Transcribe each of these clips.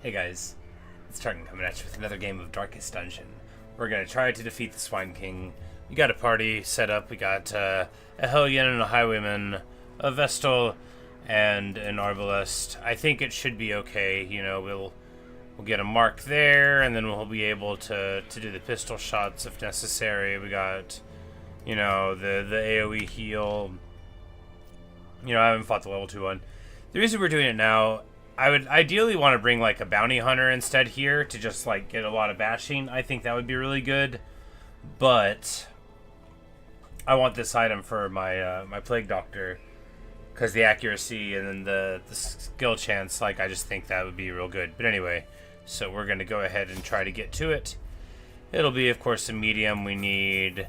Hey guys, it's Tartan coming at you with another game of Darkest Dungeon. We're gonna try to defeat the Swine King. We got a party set up. We got a Hellion and a Highwayman, a Vestal, and an Arbalest. I think it should be okay. You know, we'll get a mark there, and then we'll be able to do the pistol shots if necessary. We got, you know, the AoE heal. You know, I haven't fought the level 2 one. The reason we're doing it now, I would ideally want to bring like a bounty hunter instead here to just like get a lot of bashing. I think that would be really good, but I want this item for my my plague doctor because the accuracy and then the skill chance. Like I just think that would be real good. But anyway, so we're gonna go ahead and try to get to it. It'll be, of course, a medium. We need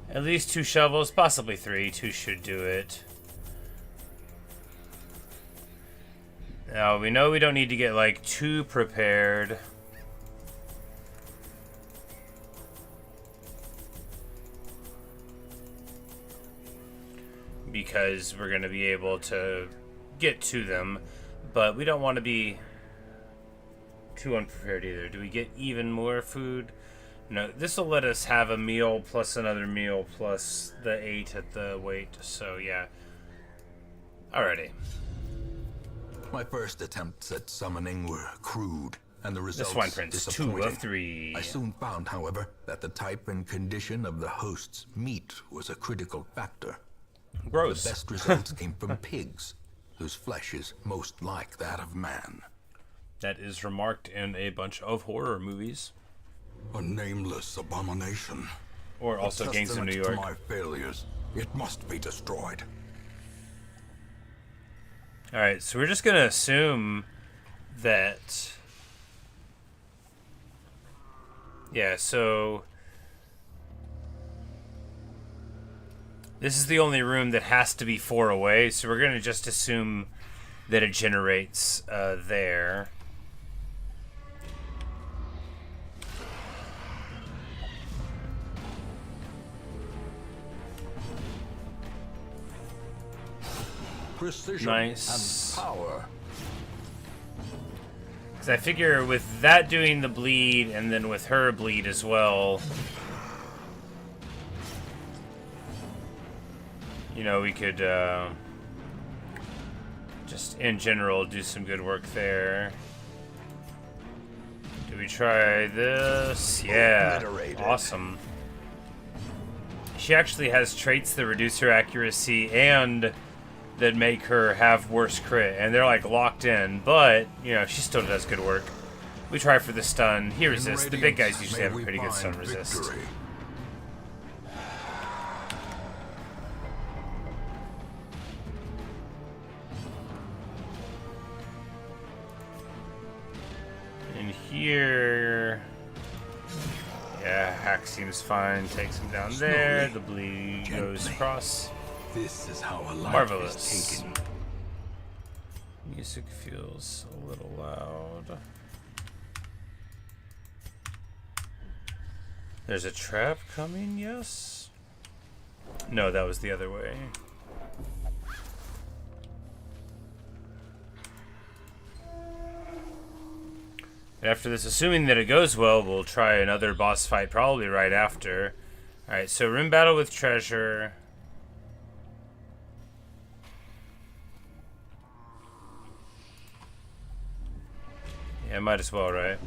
at least 2 shovels, possibly 3. 2 should do it. Now, we know we don't need to get, like, too prepared. Because we're going to be able to get to them. But we don't want to be too unprepared either. Do we get even more food? No, this will let us have a meal plus another meal plus the 8 at the weight. So, yeah. Alrighty. My first attempts at summoning were crude, and the results Swine Prince, disappointing. 2 of 3. I soon found, however, that the type and condition of the host's meat was a critical factor. Gross. The best results came from pigs, whose flesh is most like that of man. That is remarked in a bunch of horror movies. A nameless abomination. Or also Gangs of New York. To my failures, it must be destroyed. Alright, so we're just going to assume that... Yeah, so... This is the only room that has to be 4 away, so we're going to just assume that it generates there. Precision nice. And power. Because I figure with that doing the bleed, and then with her bleed as well, you know, we could just in general do some good work there. Do we try this? Yeah, awesome. She actually has traits that reduce her accuracy and that make her have worse crit, and they're like locked in, but you know, she still does good work. We try for the stun. He resists. The big guys usually have a pretty good stun resist. And here, yeah, hack seems fine. Takes him down there. The bleed goes across. This is how a life Marvelous. is taken. Music feels a little loud. There's a trap coming, yes? No, that was the other way. After this, assuming that it goes well, we'll try another boss fight probably right after. Alright, so room battle with treasure. Yeah, might as well, right?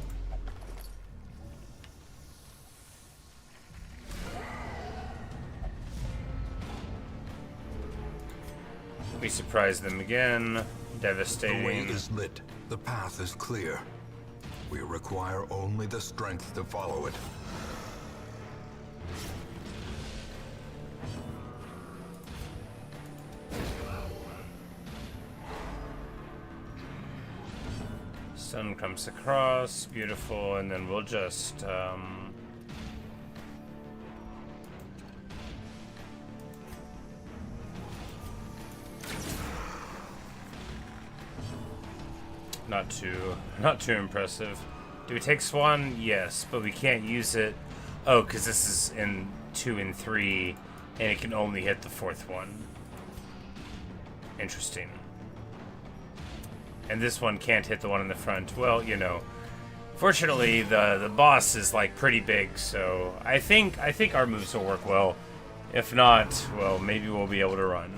We surprise them again. Devastating. The way is lit. The path is clear. We require only the strength to follow it. Sun comes across, beautiful, and then we'll just not too impressive. Do we take Swan? Yes, but we can't use it. Oh, because this is in 2 and 3, and it can only hit the 4th one. Interesting. And this one can't hit the one in the front. Well, you know. Fortunately, the boss is like pretty big, so I think our moves will work well. If not, well, maybe we'll be able to run.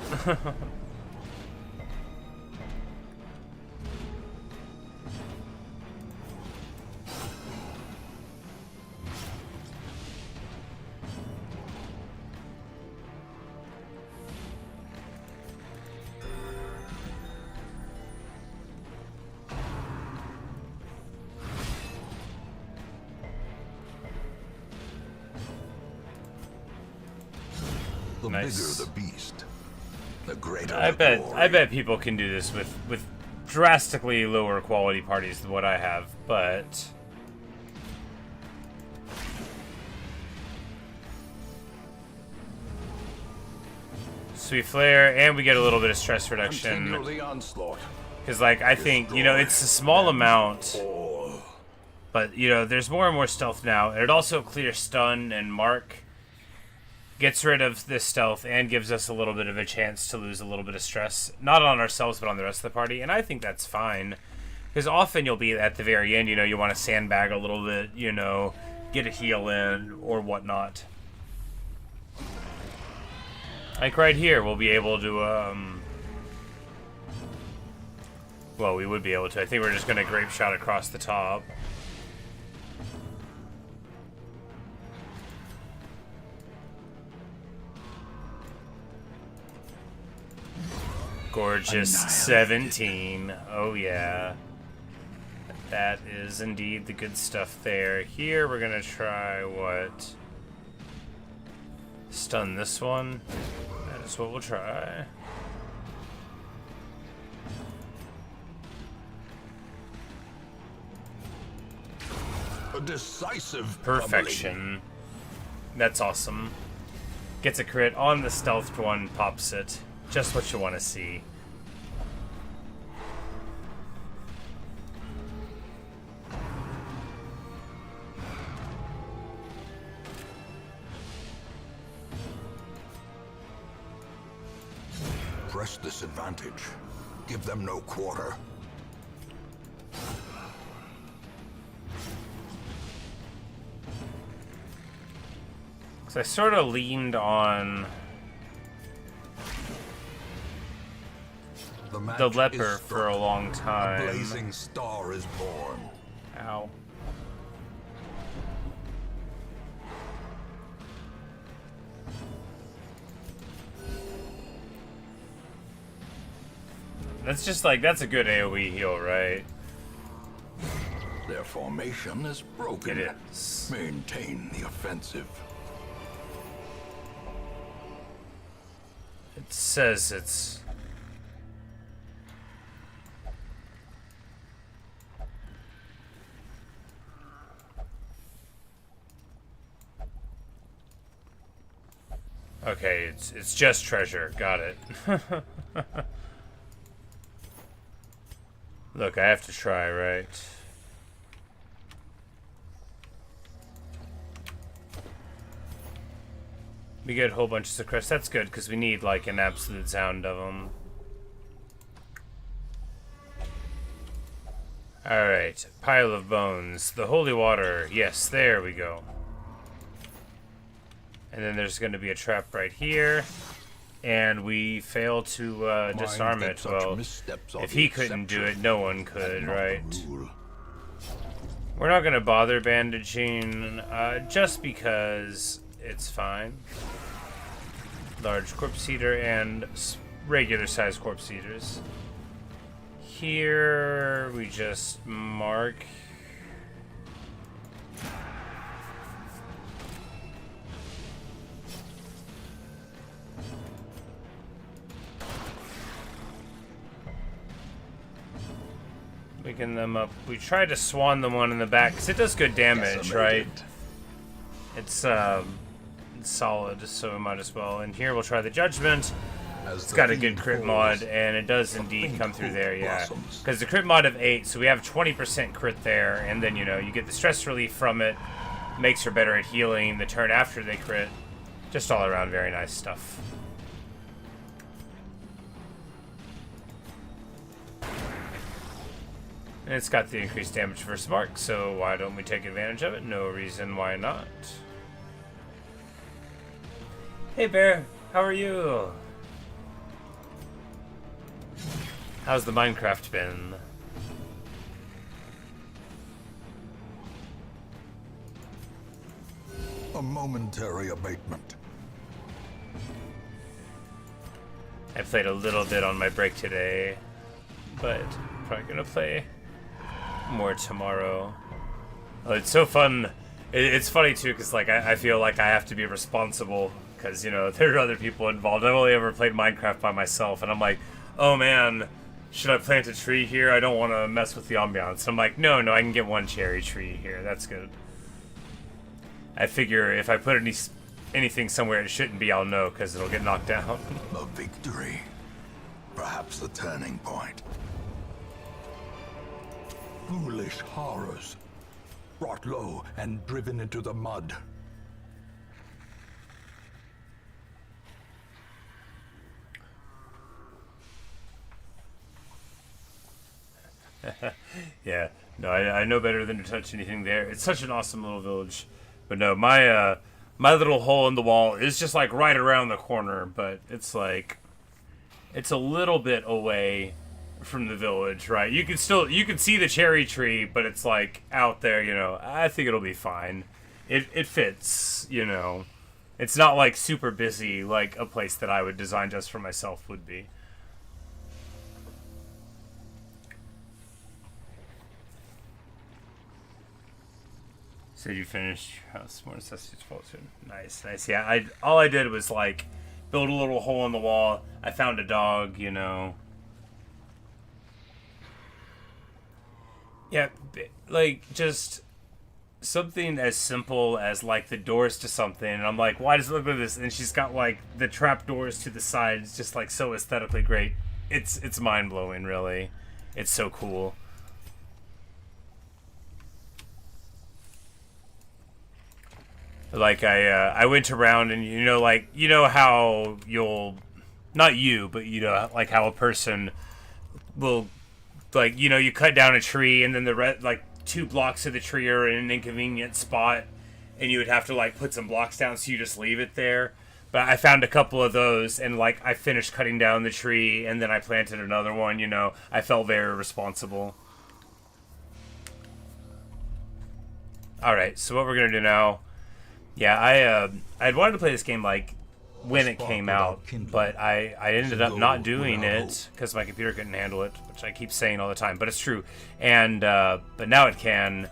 The Nice. bigger the beast, the greater I the glory. bet people can do this with drastically lower quality parties than what I have, but sweet flare, and we get a little bit of stress reduction. Continue the onslaught. Because, like, I think, you know, it's a small amount, All. but, you know, there's more and more stealth now. And it also clears stun and mark, gets rid of this stealth, and gives us a little bit of a chance to lose a little bit of stress. Not on ourselves, but on the rest of the party. And I think that's fine. Because often you'll be at the very end, you know, you want to sandbag a little bit, you know, get a heal in, or whatnot. Like right here, we'll be able to, well, we would be able to. I think we're just going to grape shot across the top. Gorgeous 17. Oh, yeah. That is indeed the good stuff there. Here, we're going to try what? Stun this one. That is what we'll try. A decisive Perfection. That's awesome. Gets a crit on the stealthed one, pops it. Just what you want to see. Press this advantage. Give them no quarter. So I sort of leaned on the leper for a long A time. blazing star is born. Ow. That's just like, that's a good AoE heal, right? Their formation is broken. It is. Maintain the offensive. It says it's... Okay, it's just treasure. Got it. Look, I have to try, right? We get a whole bunch of success. That's good, because we need, like, an absolute sound of them. Alright, pile of bones. The holy water. Yes, there we go. And then there's going to be a trap right here. And we fail to disarm Mind it. that such Well, missteps are if the he couldn't do it, no one could, not the right? rule. We're not going to bother bandaging, just because it's fine. Large corpse eater and regular size corpse eaters. Here we just mark. Picking them up. We try to swan the one in the back because it does good damage, right? It's solid, so we might as well. And here we'll try the judgment. As It's the got a fiend good crit falls, mod, and it does indeed come through there, yeah. Because the crit mod of 8, so we have 20% crit there, and then, you know, you get the stress relief from it, makes her better at healing the turn after they crit. Just all around very nice stuff. And it's got the increased damage versus mark, so why don't we take advantage of it? No reason why not. Hey Bear, how are you? How's the Minecraft been? A momentary abatement. I played a little bit on my break today, but probably gonna play more tomorrow. Oh, it's so fun. It's funny too, because like I feel like I have to be responsible, because you know there are other people involved. I've only ever played Minecraft by myself, and I'm like, oh man, should I plant a tree here? I don't want to mess with the ambiance. I'm like, no, I can get one cherry tree here. That's good. I figure if I put anything somewhere it shouldn't be, I'll know, because it'll get knocked down. A victory. Perhaps the turning point. Foolish horrors. Brought low and driven into the mud. Yeah, no, I know better than to touch anything there. It's such an awesome little village. But no, my little hole in the wall is just like right around the corner, but it's like it's a little bit away from the village, right? You can see the cherry tree, but it's like out there, you know. I think it'll be fine. It fits, you know. It's not like super busy like a place that I would design just for myself would be. So you finished your house, more necessities to fall soon. Nice. Yeah, all I did was like build a little hole in the wall. I found a dog, you know. Yeah, like just something as simple as like the doors to something, and I'm like, why does it look like this? And she's got like the trap doors to the sides, just like so aesthetically great. It's mind blowing, really. It's so cool. Like I went around and you know how you'll, not you, but you know like how a person will, like, you know, you cut down a tree and then like 2 blocks of the tree are in an inconvenient spot and you would have to like put some blocks down, so you just leave it there. But I found a couple of those and like I finished cutting down the tree and then I planted another one, you know. I felt very responsible. Alright, so what we're gonna do now. Yeah, I'd wanted to play this game like when it came out, but I ended up not doing it because my computer couldn't handle it, which I keep saying all the time, but it's true. And but now it can.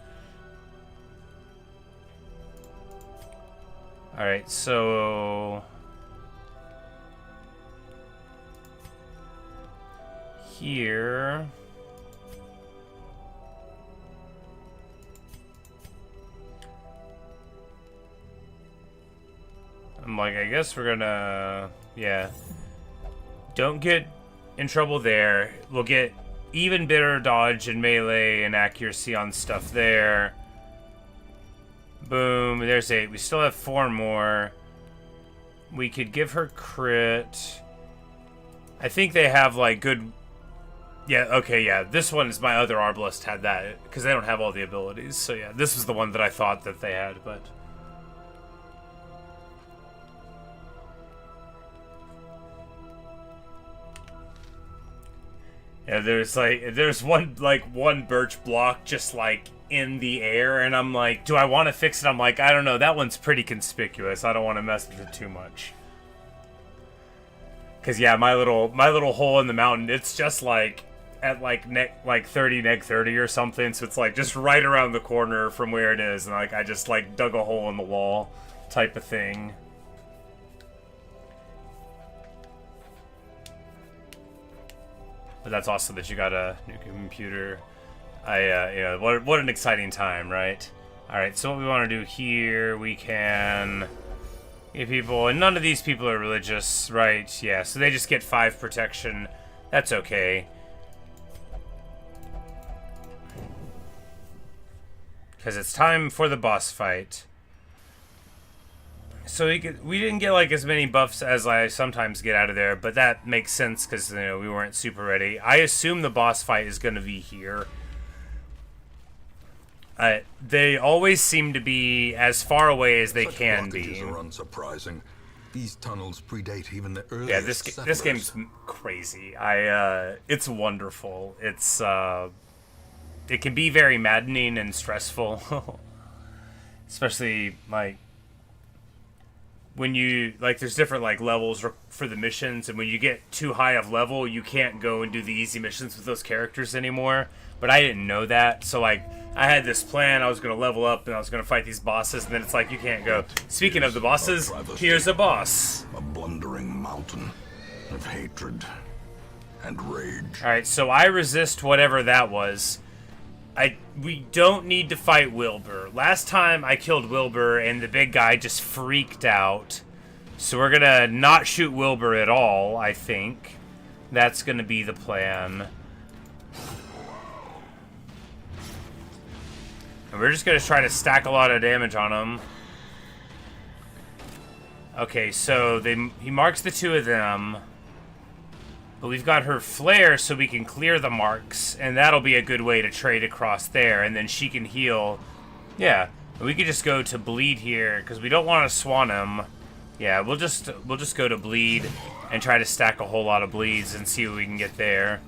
All right, so here. I'm like, I guess we're gonna, yeah. Don't get in trouble there. We'll get even better dodge and melee and accuracy on stuff there. Boom, there's 8. We still have 4 more. We could give her crit. I think they have like good, yeah, okay, yeah. This one is my other Arbalest had that, because they don't have all the abilities. So yeah, this was the one that I thought that they had, but... Yeah, there's one birch block just like in the air, and I'm like, do I want to fix it? I'm like, I don't know, that one's pretty conspicuous. I don't want to mess with it too much. Cause yeah, my little hole in the mountain, it's just like at like neg 30 or something, so it's like just right around the corner from where it is, and like I just like dug a hole in the wall type of thing. But that's awesome that you got a new computer. Yeah, what an exciting time, right? Alright, so what we want to do here, we can get people, and none of these people are religious, right? Yeah, so they just get 5 protection. That's okay. Because it's time for the boss fight. So we didn't get like as many buffs as I sometimes get out of there, but that makes sense because, you know, we weren't super ready. I assume the boss fight is going to be here. They always seem to be as far away as they Such can blockages be. are unsurprising. These tunnels predate even the earliest Yeah, this settlers. game's crazy. It's wonderful. It's it can be very maddening and stressful, especially like when you there's different levels for the missions, and when you get too high of level, you can't go and do the easy missions with those characters anymore. But I didn't know that, so I had this plan. I was gonna level up and I was gonna fight these bosses, and then it's like you can't go. Speaking of the bosses, here's a boss. A blundering mountain of hatred and rage. All right, so I resist whatever that was. We don't need to fight Wilbur. Last time I killed Wilbur and the big guy just freaked out. So we're gonna not shoot Wilbur at all, I think. That's gonna be the plan. And we're just gonna try to stack a lot of damage on him. Okay, so he marks the two of them. But we've got her flare so we can clear the marks, and that'll be a good way to trade across there, and then she can heal. Yeah, we could just go to bleed here, because we don't want to swan him. Yeah, we'll just go to bleed and try to stack a whole lot of bleeds and see what we can get there.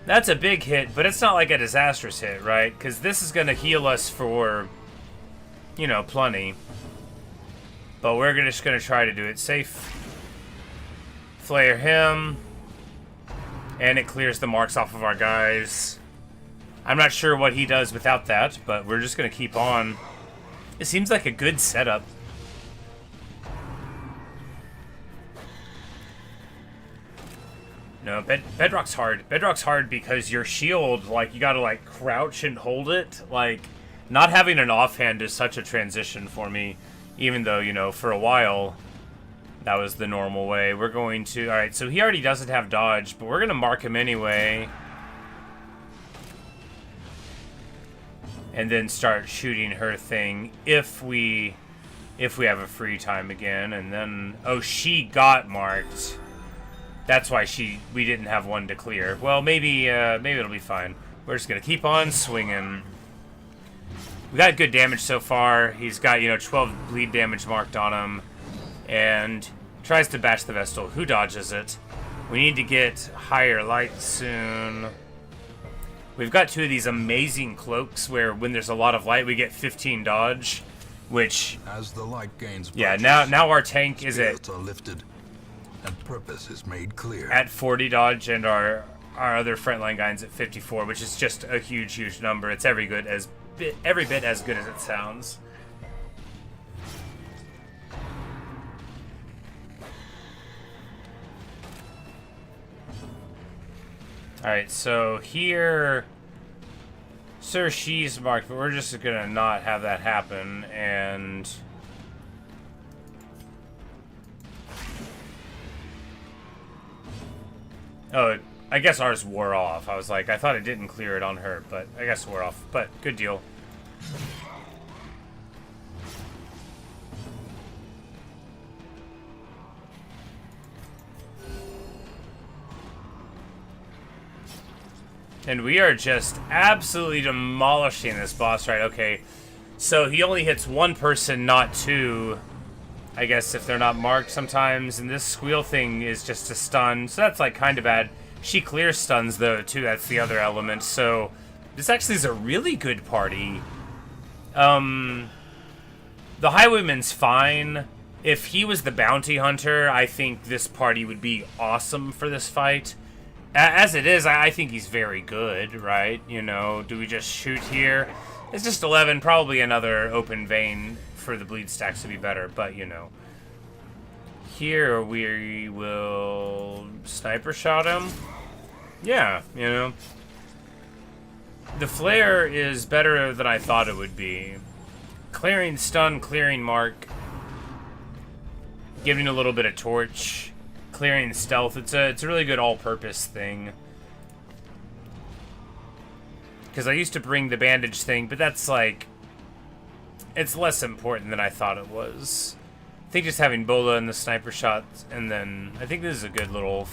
That's a big hit, but it's not like a disastrous hit, right? Because this is going to heal us for, you know, plenty. But we're just going to try to do it safe. Flare him. And it clears the marks off of our guys. I'm not sure what he does without that, but we're just going to keep on. It seems like a good setup. No, Bedrock's hard. Bedrock's hard because your shield, you gotta, crouch and hold it. Not having an offhand is such a transition for me. Even though, you know, for a while, that was the normal way. We're going to... Alright, so he already doesn't have dodge, but we're going to mark him anyway. And then start shooting her thing if we have a free time again. And then... Oh, she got marked. That's why we didn't have one to clear. Well, maybe it'll be fine. We're just going to keep on swinging. We got good damage so far. He's got, 12 bleed damage marked on him. And tries to bash the Vestal. Who dodges it? We need to get higher light soon. We've got two of these amazing cloaks where when there's a lot of light, we get 15 dodge. Which... As the light gains yeah, purchase, now our tank is spirits are lifted, and purpose is made clear. at 40 dodge, and our other frontline guys at 54, which is just a huge number. It's every bit as good as it sounds. Alright, so here... Sir, she's marked, but we're just gonna not have that happen, and... Oh, I guess ours wore off. I was like, I thought it didn't clear it on her, but I guess it wore off. But good deal. And we are just absolutely demolishing this boss, right? Okay, so he only hits one person, not two. I guess if they're not marked sometimes. And this squeal thing is just a stun, so that's kind of bad. She clears stuns though too. That's the other element. So this actually is a really good party. The Highwayman's fine. If he was the bounty hunter, I think this party would be awesome for this fight. As it is, I think he's very good, right? You know, do we just shoot here? It's just 11, probably another open vein for the bleed stacks to be better, but you know. Here we will sniper shot him. Yeah, you know. The flare is better than I thought it would be. Clearing stun, clearing mark. Giving a little bit of torch. Clearing stealth. It's a really good all-purpose thing. Because I used to bring the bandage thing, but that's it's less important than I thought it was. I think just having Bola and the sniper shots, and then I think this is a good little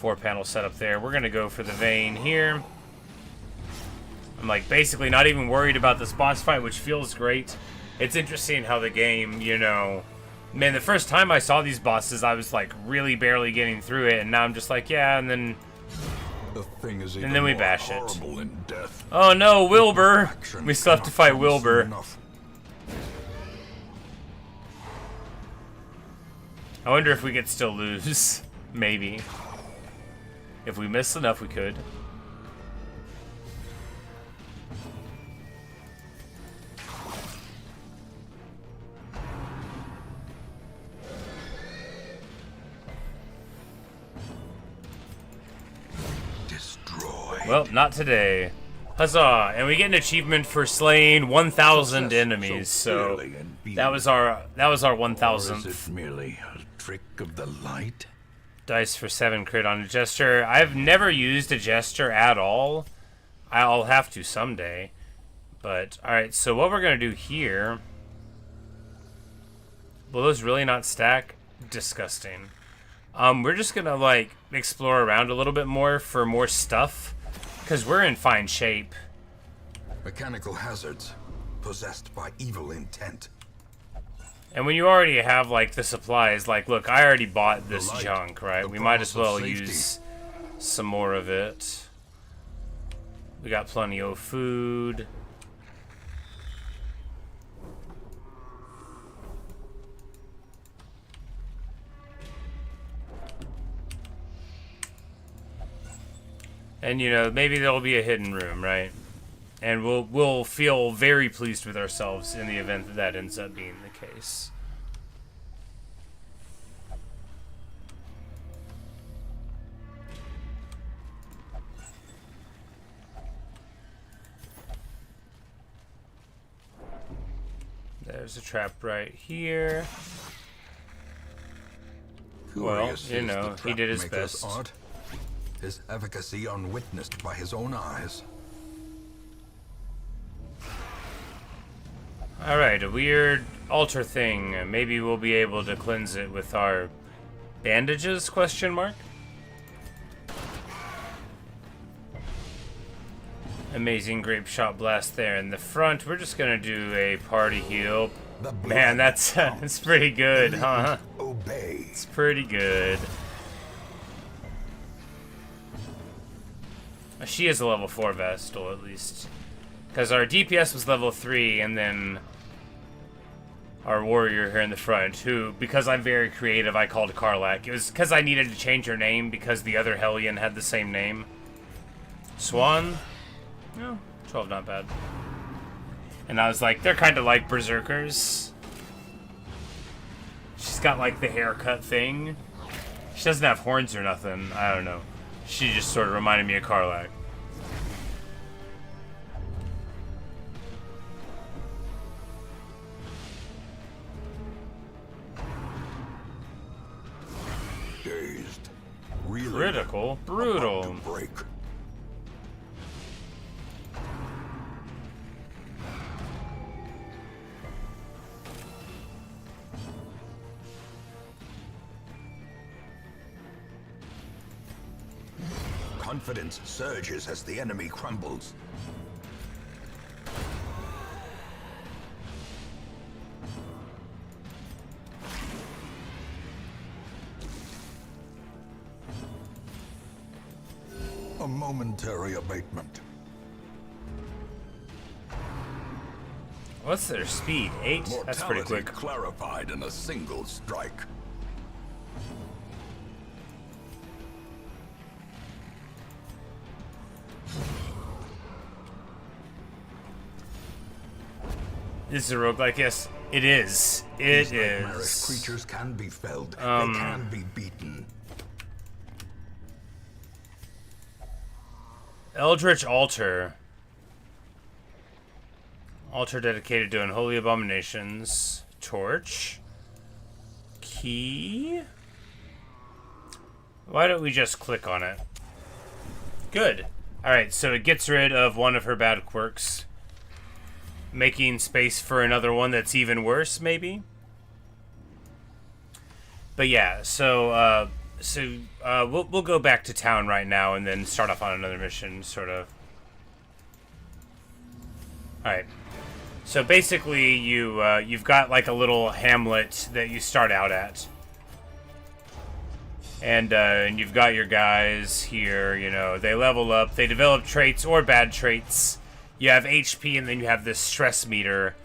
4-panel setup there. We're going to go for the vein here. I'm like basically not even worried about this boss fight, which feels great. It's interesting how the game, you know, man, the first time I saw these bosses, I was like really barely getting through it, and now I'm just like, yeah, and then we bash it. Oh no, Wilbur! We still have to fight Wilbur. I wonder if we could still lose. Maybe. If we miss enough, we could. Well, not today. Huzzah! And we get an achievement for slaying 1,000 enemies. So that was our 1,000th. Is it merely a trick of the light? Dice for 7 crit on a gesture. I've never used a gesture at all. I'll have to someday. But alright, so what we're gonna do here. Will those really not stack? Disgusting. We're just gonna like explore around a little bit more for more stuff. Because we're in fine shape. Mechanical hazards possessed by evil intent. And when you already have like the supplies, like look, I already bought this junk, right? We might as well use some more of it. We got plenty of food. And you know, maybe there'll be a hidden room, right? And we'll feel very pleased with ourselves in the event that that ends up being the case. There's a trap right here. Well, you know, he did his best. Art, his efficacy unwitnessed by his own eyes. Alright, a weird altar thing. Maybe we'll be able to cleanse it with our bandages, question mark? Amazing grape shot blast there in the front. We're just gonna do a party heal. Man, that's it's pretty good, huh? Obey. It's pretty good. She is a level 4 Vestal, at least. Because our DPS was level 3, and then our warrior here in the front, who, because I'm very creative, I called Karlak. It was because I needed to change her name because the other Hellion had the same name. Swan? No, 12 not bad. And I was like, they're kind of like berserkers. She's got like the haircut thing. She doesn't have horns or nothing. I don't know. She just sort of reminded me of Karlak. Dazed. Really Critical. Brutal. about to break. Confidence surges as the enemy crumbles. A momentary abatement. What's their speed? 8? That's pretty quick. Clarified in a single strike. This is a roguelike, yes. It is. It These nightmarish is. creatures can be felled. They can be beaten. Eldritch Altar. Altar dedicated to unholy abominations. Torch. Key. Why don't we just click on it? Good. Alright, so it gets rid of one of her bad quirks, making space for another one that's even worse, maybe? But yeah, so So we'll go back to town right now and then start off on another mission, sort of. All right. So basically, you've got like a little hamlet that you start out at, and you've got your guys here. You know, they level up, they develop traits or bad traits. You have HP, and then you have this stress meter.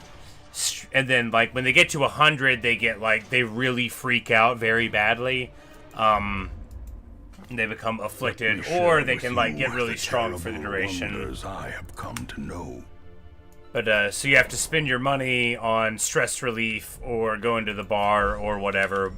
And then, like, when they get to 100, they get, like, they really freak out very badly. They become afflicted, or they can, like, get really strong for the duration. I have come to know. But, so you have to spend your money on stress relief, or go into the bar, or whatever.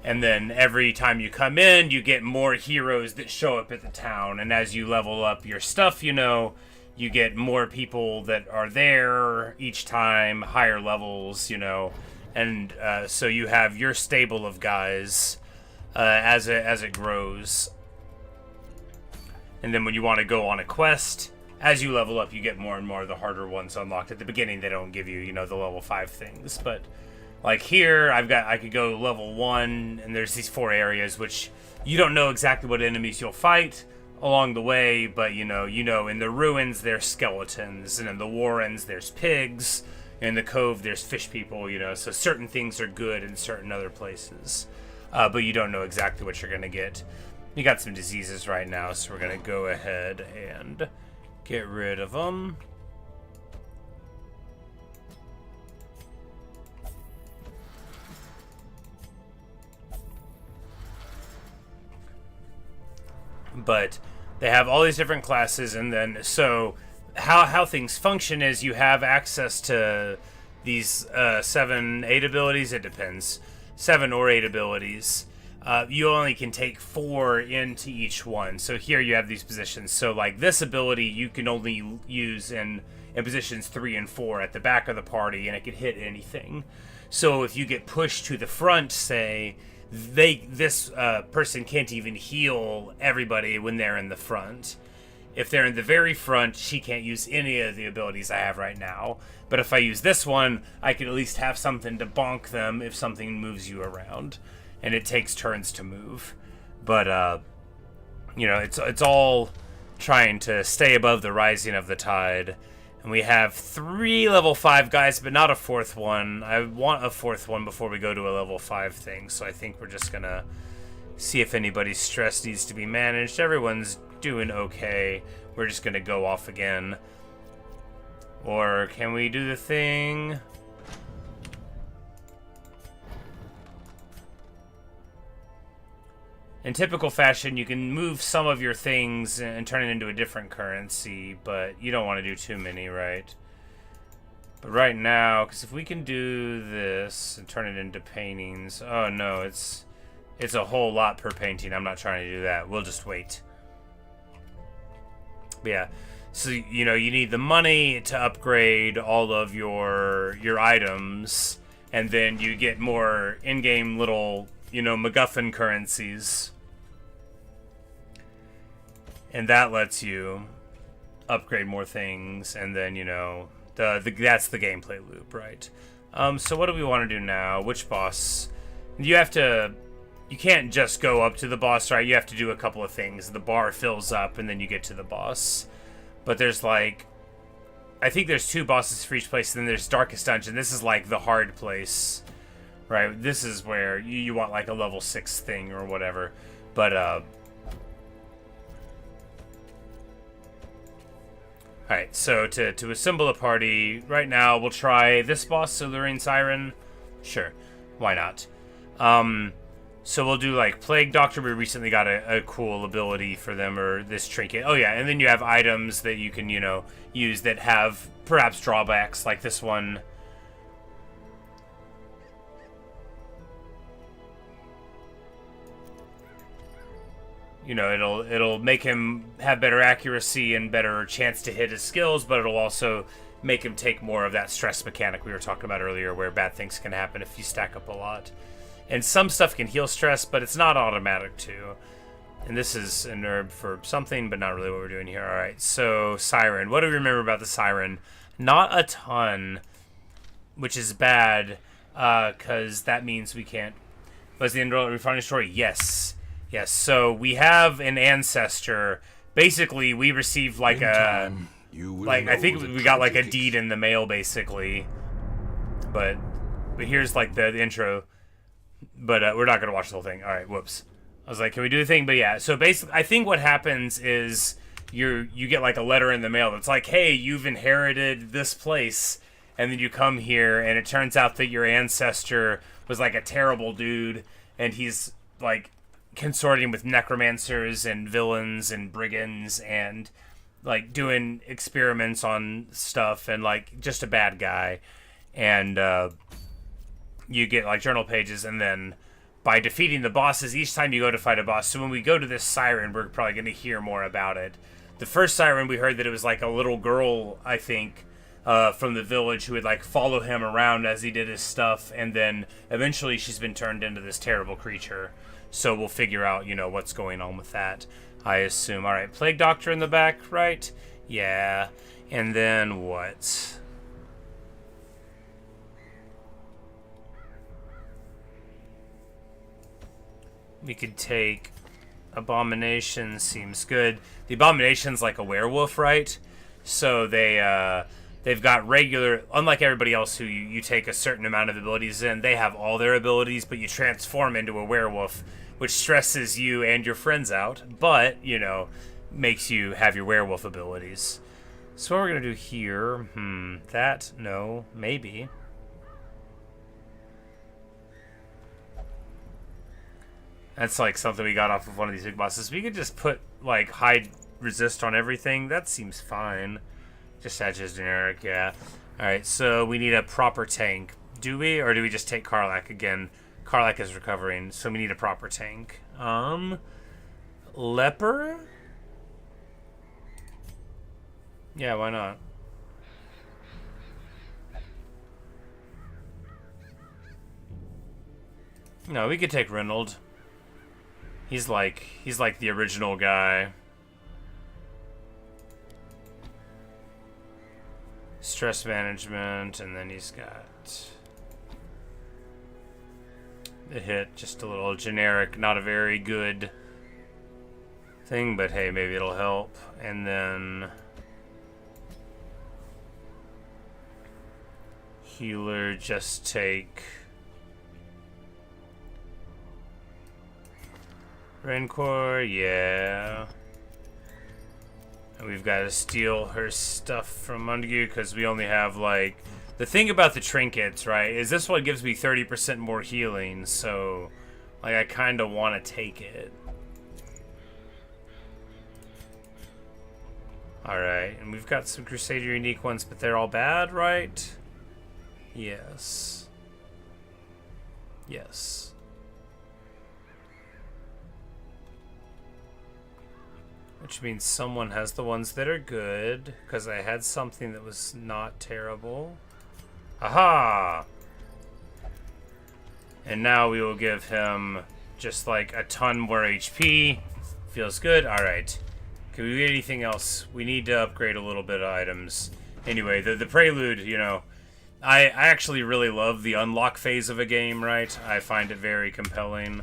And then every time you come in, you get more heroes that show up at the town. And as you level up your stuff, you know, you get more people that are there each time, higher levels, you know, and so you have your stable of guys as it grows. And then when you want to go on a quest, as you level up, you get more and more of the harder ones unlocked. At the beginning, they don't give you, you know, the level 5 things, but like here, I could go level 1, and there's these 4 areas which you don't know exactly what enemies you'll fight along the way, but you know, in the ruins there's skeletons, and in the warrens there's pigs, and in the cove there's fish people, you know, so certain things are good in certain other places, but you don't know exactly what you're gonna get. You got some diseases right now, so we're gonna go ahead and get rid of them. But they have all these different classes, and then so how things function is you have access to these 7, 8 abilities. It depends, 7 or 8 abilities. You only can take 4 into each one. So here you have these positions. So like this ability you can only use in positions 3 and 4 at the back of the party, and it can hit anything. So if you get pushed to the front, say, this person can't even heal everybody when they're in the front. If they're in the very front, she can't use any of the abilities I have right now. But if I use this one, I can at least have something to bonk them if something moves you around. And it takes turns to move. But, you know, it's all trying to stay above the rising of the tide. And we have 3 level 5 guys, but not a 4th one. I want a 4th one before we go to a level 5 thing, so I think we're just gonna see if anybody's stress needs to be managed. Everyone's doing okay. We're just gonna go off again. Or can we do the thing? In typical fashion, you can move some of your things and turn it into a different currency, but you don't want to do too many, right? But right now, because if we can do this and turn it into paintings... Oh, no, it's a whole lot per painting. I'm not trying to do that. We'll just wait. But yeah, so, you know, you need the money to upgrade all of your items, and then you get more in-game little, you know, MacGuffin currencies. And that lets you upgrade more things, and then, you know, that's the gameplay loop, right? So what do we want to do now? Which boss? You can't just go up to the boss, right? You have to do a couple of things. The bar fills up, and then you get to the boss. But there's, like, I think there's 2 bosses for each place, and then there's Darkest Dungeon. This is, like, the hard place. Right, this is where you want like a level 6 thing or whatever, but alright, so to assemble a party, right now we'll try this boss, alluring Siren. Sure, why not? So we'll do like Plague Doctor. We recently got a cool ability for them, or this trinket. Oh yeah, and then you have items that you can, you know, use that have perhaps drawbacks, like this one. You know, it'll make him have better accuracy and better chance to hit his skills, but it'll also make him take more of that stress mechanic we were talking about earlier, where bad things can happen if you stack up a lot. And some stuff can heal stress, but it's not automatic too. And this is an herb for something, but not really what we're doing here. Alright, so Siren. What do we remember about the Siren? Not a ton, which is bad, because that means we can't... Was the end of the refining story? Yes. Yes. So we have an ancestor. Basically, we received like I think we got like a deed in the mail, basically. But here's like the intro. But we're not gonna watch the whole thing. All right. Whoops. I was like, can we do the thing? But yeah. So basically, I think what happens is you get like a letter in the mail that's like, hey, you've inherited this place, and then you come here, and it turns out that your ancestor was like a terrible dude, and he's like consorting with necromancers and villains and brigands and like doing experiments on stuff and like just a bad guy. And you get like journal pages, and then by defeating the bosses each time you go to fight a boss. So when we go to this Siren, we're probably going to hear more about it. The first Siren, we heard that it was like a little girl, I think, from the village who would like follow him around as he did his stuff, and then eventually she's been turned into this terrible creature. So we'll figure out, you know, what's going on with that, I assume. All right, Plague Doctor in the back, right? Yeah. And then what? We could take Abomination, seems good. The Abomination's like a werewolf, right? So they've got regular, unlike everybody else who you take a certain amount of abilities in, they have all their abilities, but you transform into a werewolf, which stresses you and your friends out, but, you know, makes you have your werewolf abilities. So what we're going to do here, that, no, maybe. That's like something we got off of one of these big bosses. We could just put, like, hide resist on everything. That seems fine. Just such as generic, yeah. Alright, so we need a proper tank. Do we? Or do we just take Karlach again? Karlach is recovering, so we need a proper tank. Leper? Yeah, why not? No, we could take Reynold. He's like the original guy. Stress management, and then he's got the hit, just a little generic, not a very good thing, but hey, maybe it'll help. And then healer, just take Rancor, yeah. And we've got to steal her stuff from under you because we only have, like... The thing about the trinkets, right, is this one gives me 30% more healing, so, like, I kind of want to take it. Alright, and we've got some Crusader unique ones, but they're all bad, right? Yes. Yes. Which means someone has the ones that are good, because I had something that was not terrible. Aha! And now we will give him just like a ton more HP. Feels good. Alright. Can we get anything else? We need to upgrade a little bit of items. Anyway, the prelude, you know, I actually really love the unlock phase of a game, right? I find it very compelling.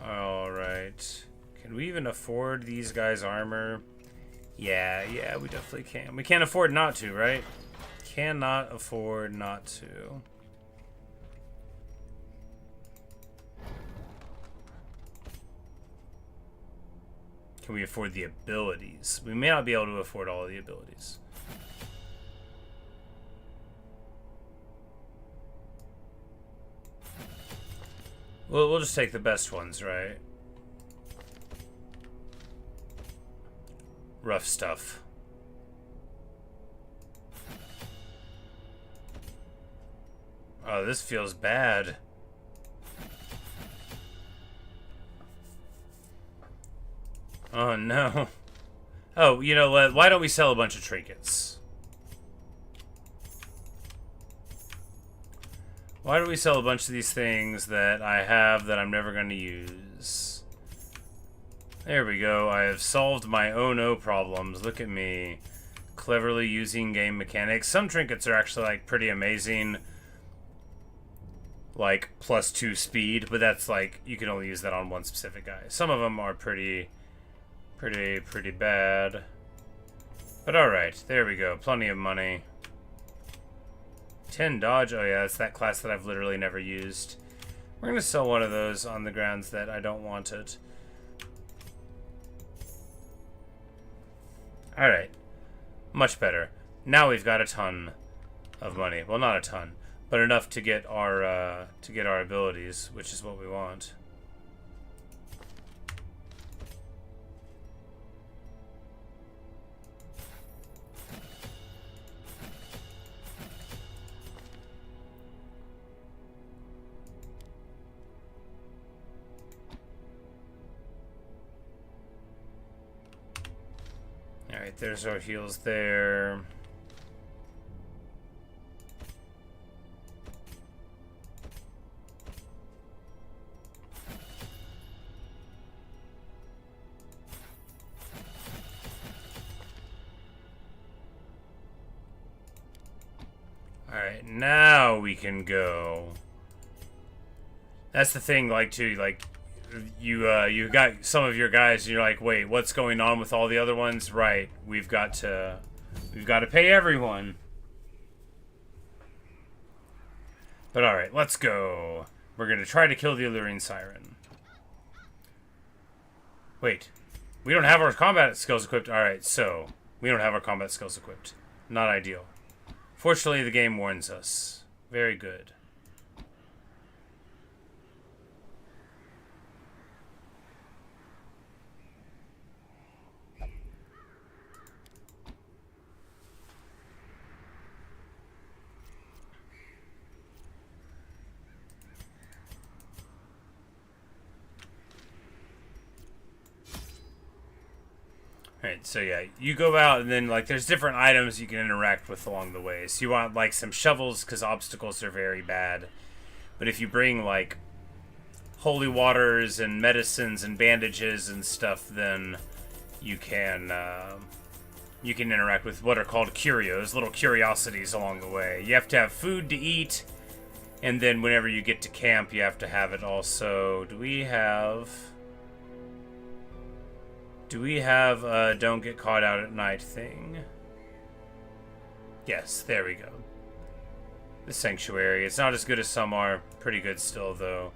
Alright. Can we even afford these guys' armor? Yeah, we definitely can. We can't afford not to, right? Cannot afford not to. Can we afford the abilities? We may not be able to afford all of the abilities. We'll just take the best ones, right? Rough stuff. Oh, this feels bad. Oh, no. Oh, you know what? Why don't we sell a bunch of trinkets? Why don't we sell a bunch of these things that I have that I'm never going to use? There we go. I have solved my oh no problems. Look at me. cleverly using game mechanics. Some trinkets are actually like pretty amazing, like +2 speed, but that's like you can only use that on one specific guy. Some of them are pretty bad. But alright, there we go. Plenty of money. 10 dodge. Oh yeah, that's that class that I've literally never used. We're gonna sell one of those on the grounds that I don't want it. Alright. Much better. Now we've got a ton of money. Well, not a ton, but enough to get our abilities, which is what we want. Alright, there's our heals there. Alright, now we can go. That's the thing, like, too, like, you got some of your guys, and you're like, wait, what's going on with all the other ones? Right, we've got to pay everyone. But alright, let's go. We're gonna try to kill the alluring Siren. Wait, we don't have our combat skills equipped. Alright, so we don't have our combat skills equipped. Not ideal. Fortunately, the game warns us. Very good. Alright, so yeah, you go out and then, like, there's different items you can interact with along the way. So you want, like, some shovels because obstacles are very bad. But if you bring, like, holy waters and medicines and bandages and stuff, then you can interact with what are called curios, little curiosities along the way. You have to have food to eat, and then whenever you get to camp, you have to have it also. Do we have a don't get caught out at night thing? Yes, there we go. The sanctuary. It's not as good as some are. Pretty good still, though.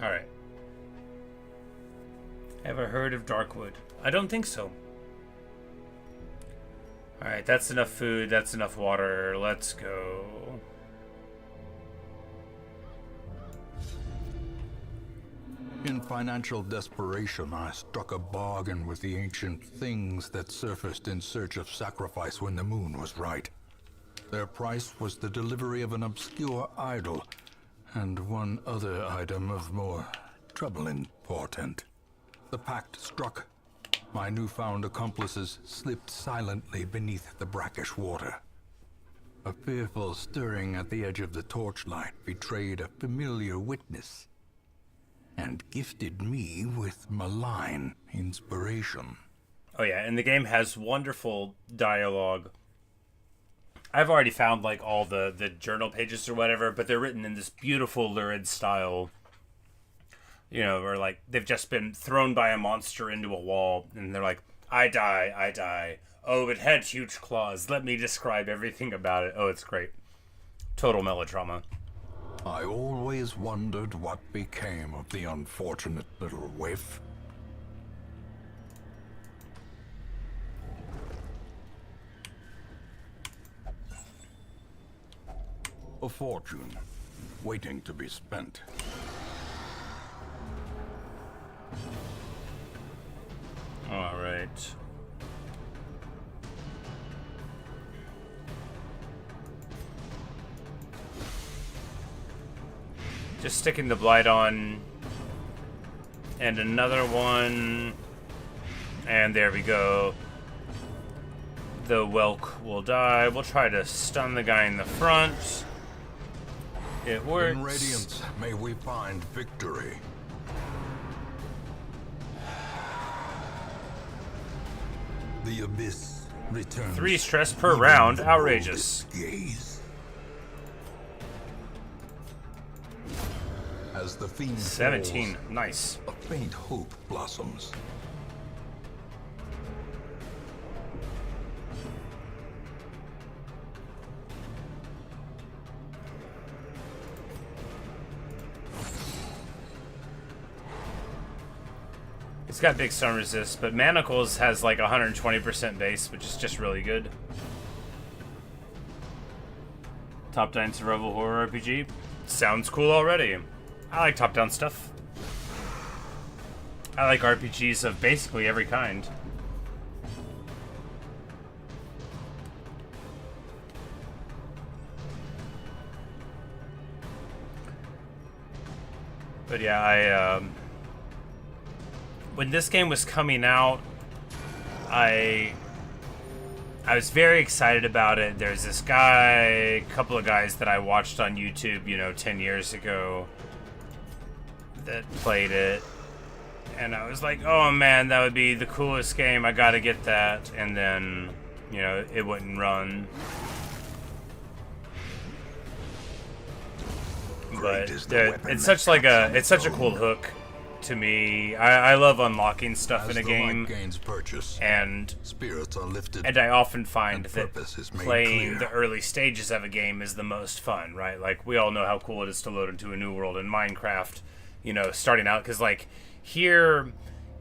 Alright. Ever heard of Darkwood? I don't think so. Alright, that's enough food, that's enough water. Let's go. In financial desperation, I struck a bargain with the ancient things that surfaced in search of sacrifice when the moon was right. Their price was the delivery of an obscure idol, and one other item of more troubling portent. The pact struck. My newfound accomplices slipped silently beneath the brackish water. A fearful stirring at the edge of the torchlight betrayed a familiar witness, and gifted me with malign inspiration. Oh yeah, and the game has wonderful dialogue. I've already found, like, all the journal pages or whatever, but they're written in this beautiful lurid style. You know, or like they've just been thrown by a monster into a wall, and they're like, I die, I die. Oh, it had huge claws. Let me describe everything about it. Oh, it's great. Total melodrama. I always wondered what became of the unfortunate little waif. A fortune, waiting to be spent. All right. Just sticking the blight on. And another one. And there we go. The Welk will die. We'll try to stun the guy in the front. It works. In Radiance, may we find victory. The abyss returns. 3 stress per round. Outrageous. Gaze. As the fiend 17. falls, Nice. a faint hope blossoms. It's got big stun resist, but Manacles has like 120% base, which is just really good. Top-down survival horror RPG. Sounds cool already. I like top-down stuff. I like RPGs of basically every kind. But yeah, when this game was coming out, I was very excited about it. There's this guy, a couple of guys that I watched on YouTube, you know, 10 years ago that played it. And I was like, oh man, that would be the coolest game. I gotta get that. And then, you know, it wouldn't run. But it's such a cool hook to me. I love unlocking stuff in a game, and spirits are lifted, and I often find that playing clear. the early stages of a game is the most fun, right? Like, we all know how cool it is to load into a new world in Minecraft, you know, starting out, because like here,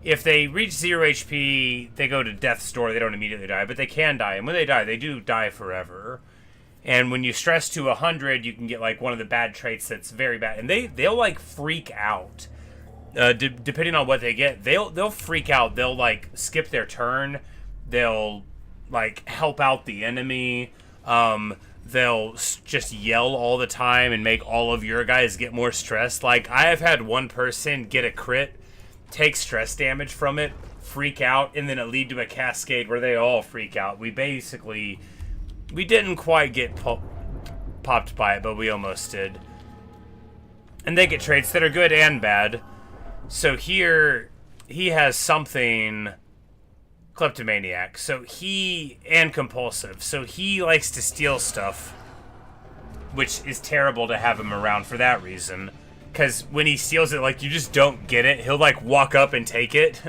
if they reach 0 HP, they go to death's door. They don't immediately die, but they can die, and when they die, they do die forever. And when you stress to 100, you can get like one of the bad traits that's very bad, and they'll like freak out. Depending on what they get, they'll freak out. They'll like skip their turn. They'll like help out the enemy. They'll just yell all the time and make all of your guys get more stressed. Like, I have had one person get a crit, take stress damage from it, freak out, and then it lead to a cascade where they all freak out. We didn't quite get popped by it, but we almost did. And they get traits that are good and bad. So here, he has something, kleptomaniac, and compulsive, so he likes to steal stuff, which is terrible to have him around for that reason, because when he steals it, like, you just don't get it. He'll like walk up and take it.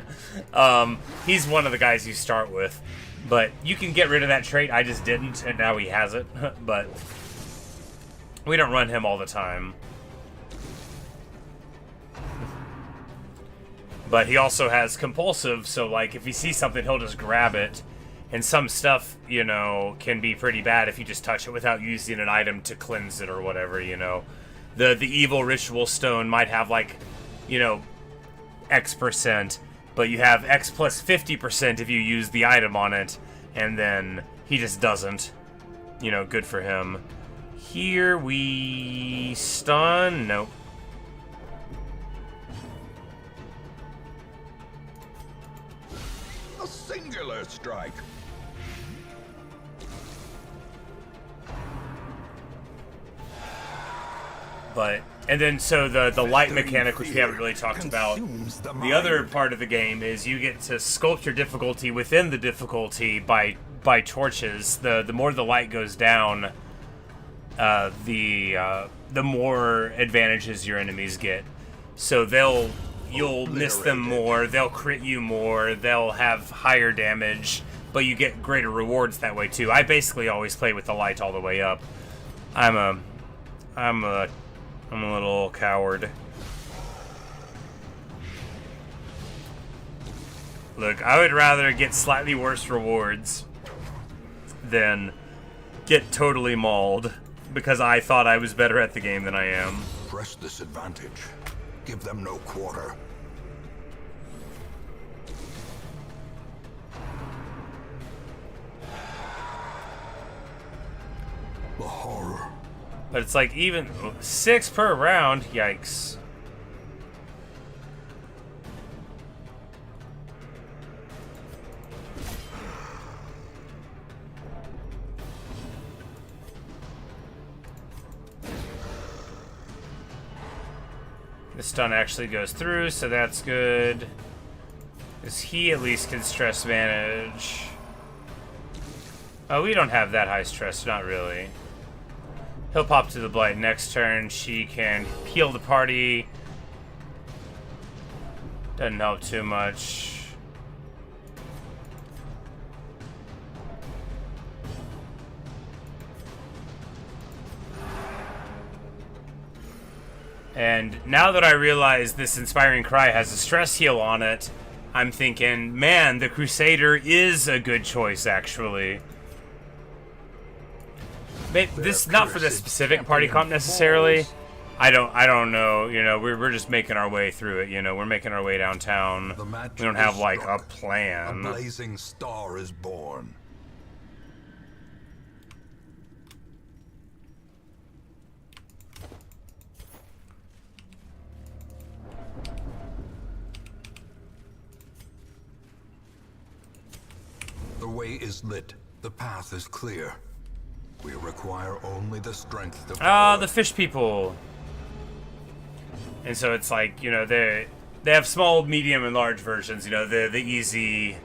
He's one of the guys you start with, but you can get rid of that trait. I just didn't, and now he has it. But we don't run him all the time. But he also has compulsive, so like if he sees something, he'll just grab it. And some stuff, you know, can be pretty bad if you just touch it without using an item to cleanse it or whatever, you know. The evil ritual stone might have like, you know, X%, but you have X plus 50% if you use the item on it, and then he just doesn't. You know, good for him. Here we stun. Nope. A singular strike. But, and then so the light mechanic, which we haven't really talked about, the other part of the game is you get to sculpt your difficulty within the difficulty by torches. The more the light goes down, the more advantages your enemies get. So you'll miss them more, they'll crit you more, they'll have higher damage, but you get greater rewards that way too. I basically always play with the light all the way up. I'm a little coward. Look, I would rather get slightly worse rewards than get totally mauled because I thought I was better at the game than I am. Press this advantage. Give them no quarter. The horror. But it's like even 6 per round. Yikes. The stun actually goes through, so that's good. Because he at least can stress manage. Oh, we don't have that high stress, not really. He'll pop to the blight next turn. She can heal the party. Doesn't help too much. And now that I realize this Inspiring Cry has a stress heal on it, I'm thinking, man, the Crusader is a good choice, actually. This not for the specific party comp necessarily. I don't know. You know, we're just making our way through it. You know, we're making our way downtown. We don't have like a plan. A blazing star is born. The way is lit. The path is clear. We require only the strength to Ah, the fish people. And so it's like, you know, they have small, medium, and large versions. You know, the easy,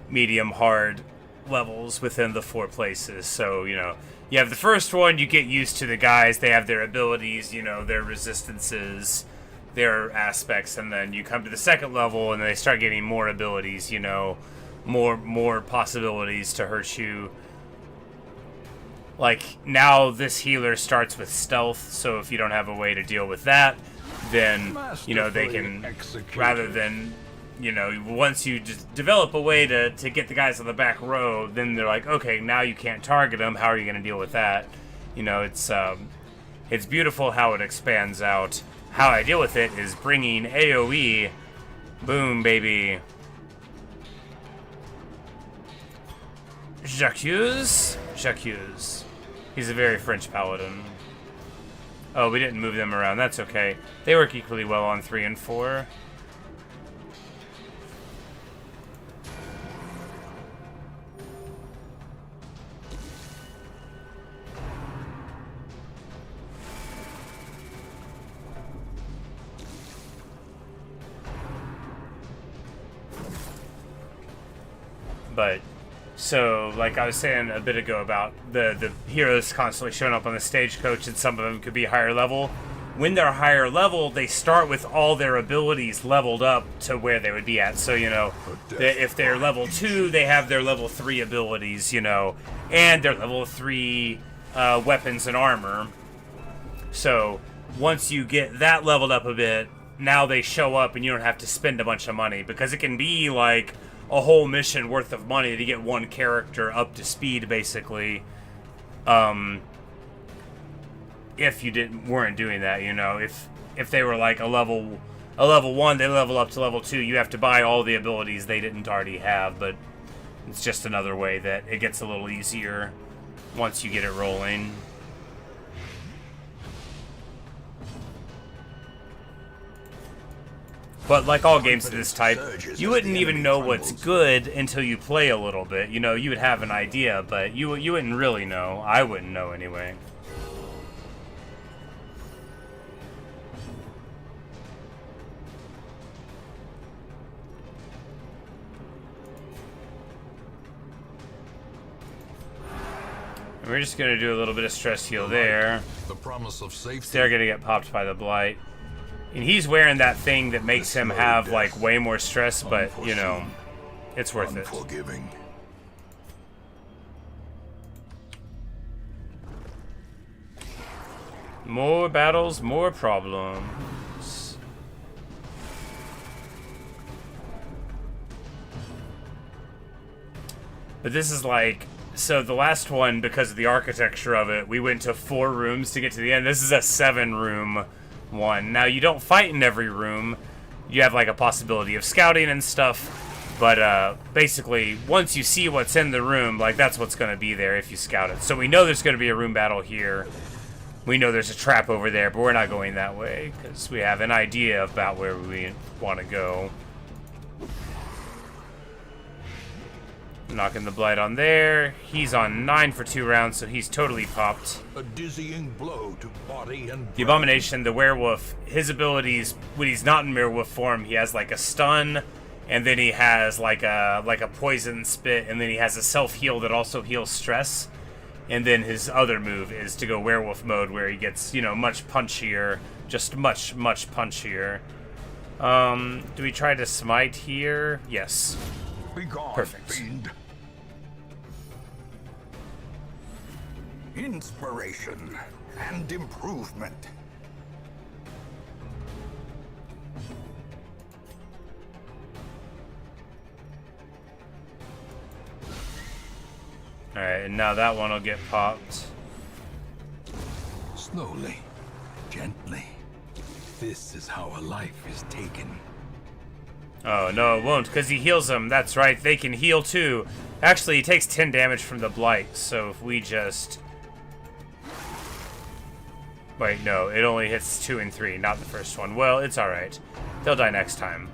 medium, hard levels within the 4 places. So, you know, you have the first one, you get used to the guys. They have their abilities, you know, their resistances, their aspects. And then you come to the second level, and they start getting more abilities, you know, more possibilities to hurt you. Like, now this healer starts with stealth, so if you don't have a way to deal with that, then, you know, they can, rather than, you know, once you just develop a way to get the guys on the back row, then they're like, okay, now you can't target them, how are you going to deal with that? You know, it's beautiful how it expands out. How I deal with it is bringing AoE, boom, baby. Jacques. He's a very French paladin. Oh, we didn't move them around. That's okay. They work equally well on 3 and 4. But so, like I was saying a bit ago about the heroes constantly showing up on the stagecoach, and some of them could be higher level. When they're higher level, they start with all their abilities leveled up to where they would be at. So, you know, if they're level 2, they have their level 3 abilities, you know, and their level 3 weapons and armor. So, once you get that leveled up a bit, now they show up and you don't have to spend a bunch of money, because it can be like a whole mission worth of money to get one character up to speed, basically. If you weren't doing that, you know, if they were like a level 1, they level up to level 2, you have to buy all the abilities they didn't already have. But it's just another way that it gets a little easier once you get it rolling. But like all games of this type, you wouldn't even know what's good until you play a little bit. You know, you would have an idea, but you wouldn't really know. I wouldn't know anyway. And we're just gonna do a little bit of stress heal there. The promise of safety. They're gonna get popped by the blight. And he's wearing that thing that makes him have, like, way more stress, but, you know, it's worth it. Unforgiving. More battles, more problems. But this is like... So the last one, because of the architecture of it, we went to 4 rooms to get to the end. This is a 7-room one. Now, you don't fight in every room. You have like a possibility of scouting and stuff, but basically once you see what's in the room, like that's what's going to be there if you scout it. So we know there's going to be a room battle here. We know there's a trap over there, but we're not going that way because we have an idea about where we want to go. Knocking the blight on there. He's on 9 for 2 rounds, so he's totally popped. A dizzying blow to body and The Abomination, the werewolf, his abilities, when he's not in werewolf form, he has like a stun, and then he has like a poison spit, and then he has a self-heal that also heals stress. And then his other move is to go werewolf mode, where he gets, you know, much punchier, just much punchier. Do we try to smite here? Yes. Begone, Perfect. fiend. Inspiration and improvement. Alright, and now that one will get popped. Slowly, gently. This is how a life is taken. Oh, no, it won't, because he heals them. That's right, they can heal too. Actually, he takes 10 damage from the blight, so if we just... Wait, no, it only hits 2 and 3, not the first one. Well, it's alright. They'll die next time.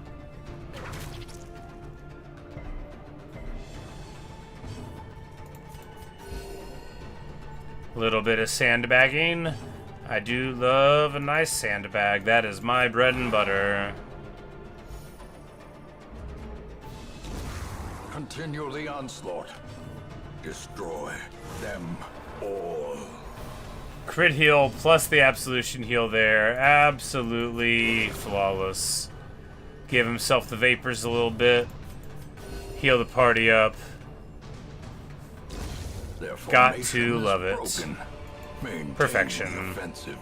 Little bit of sandbagging. I do love a nice sandbag. That is my bread and butter. Continue the onslaught. Destroy them all. Crit heal plus the absolution heal there. Absolutely flawless. Give himself the vapors a little bit. Heal the party up. Their Got to formation is love it. broken. Maintain Perfection. the offensive.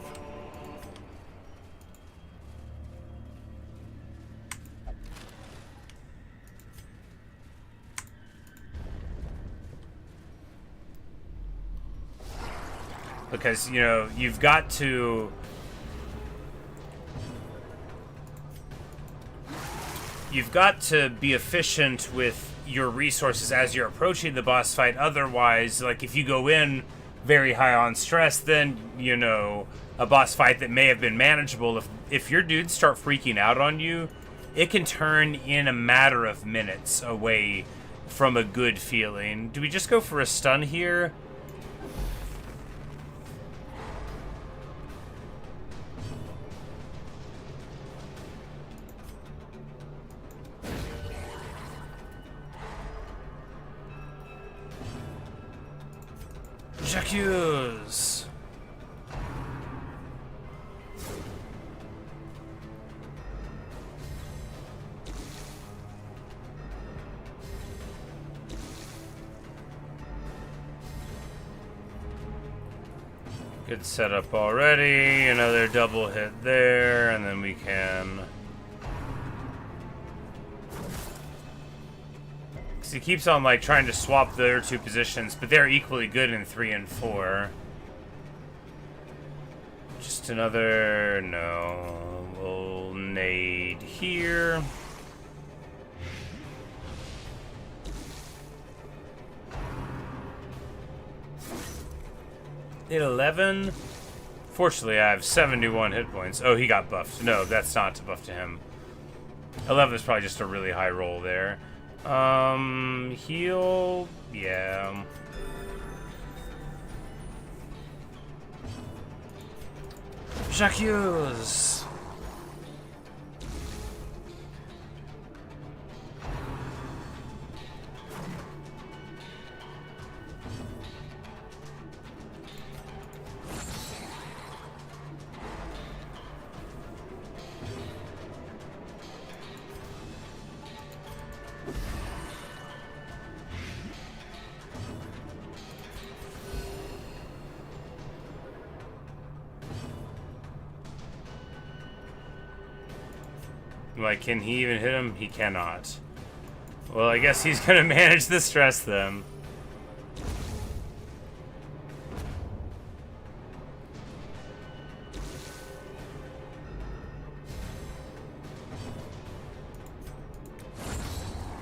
Because, you know, you've got to... You've got to be efficient with your resources as you're approaching the boss fight. Otherwise, like, if you go in very high on stress, then, you know, a boss fight that may have been manageable, if your dudes start freaking out on you, it can turn in a matter of minutes away from a good feeling. Do we just go for a stun here? J'accuse. Good setup already. Another double hit there, and then we can... He keeps on like trying to swap the other two positions, but they're equally good in 3 and 4. Just another... no. We'll nade here. Hit 11. Fortunately, I have 71 hit points. Oh, he got buffed. No, that's not to buff to him. 11 is probably just a really high roll there. Heal, yeah. J'accuse. Like, can he even hit him? He cannot. Well, I guess he's gonna manage the stress then.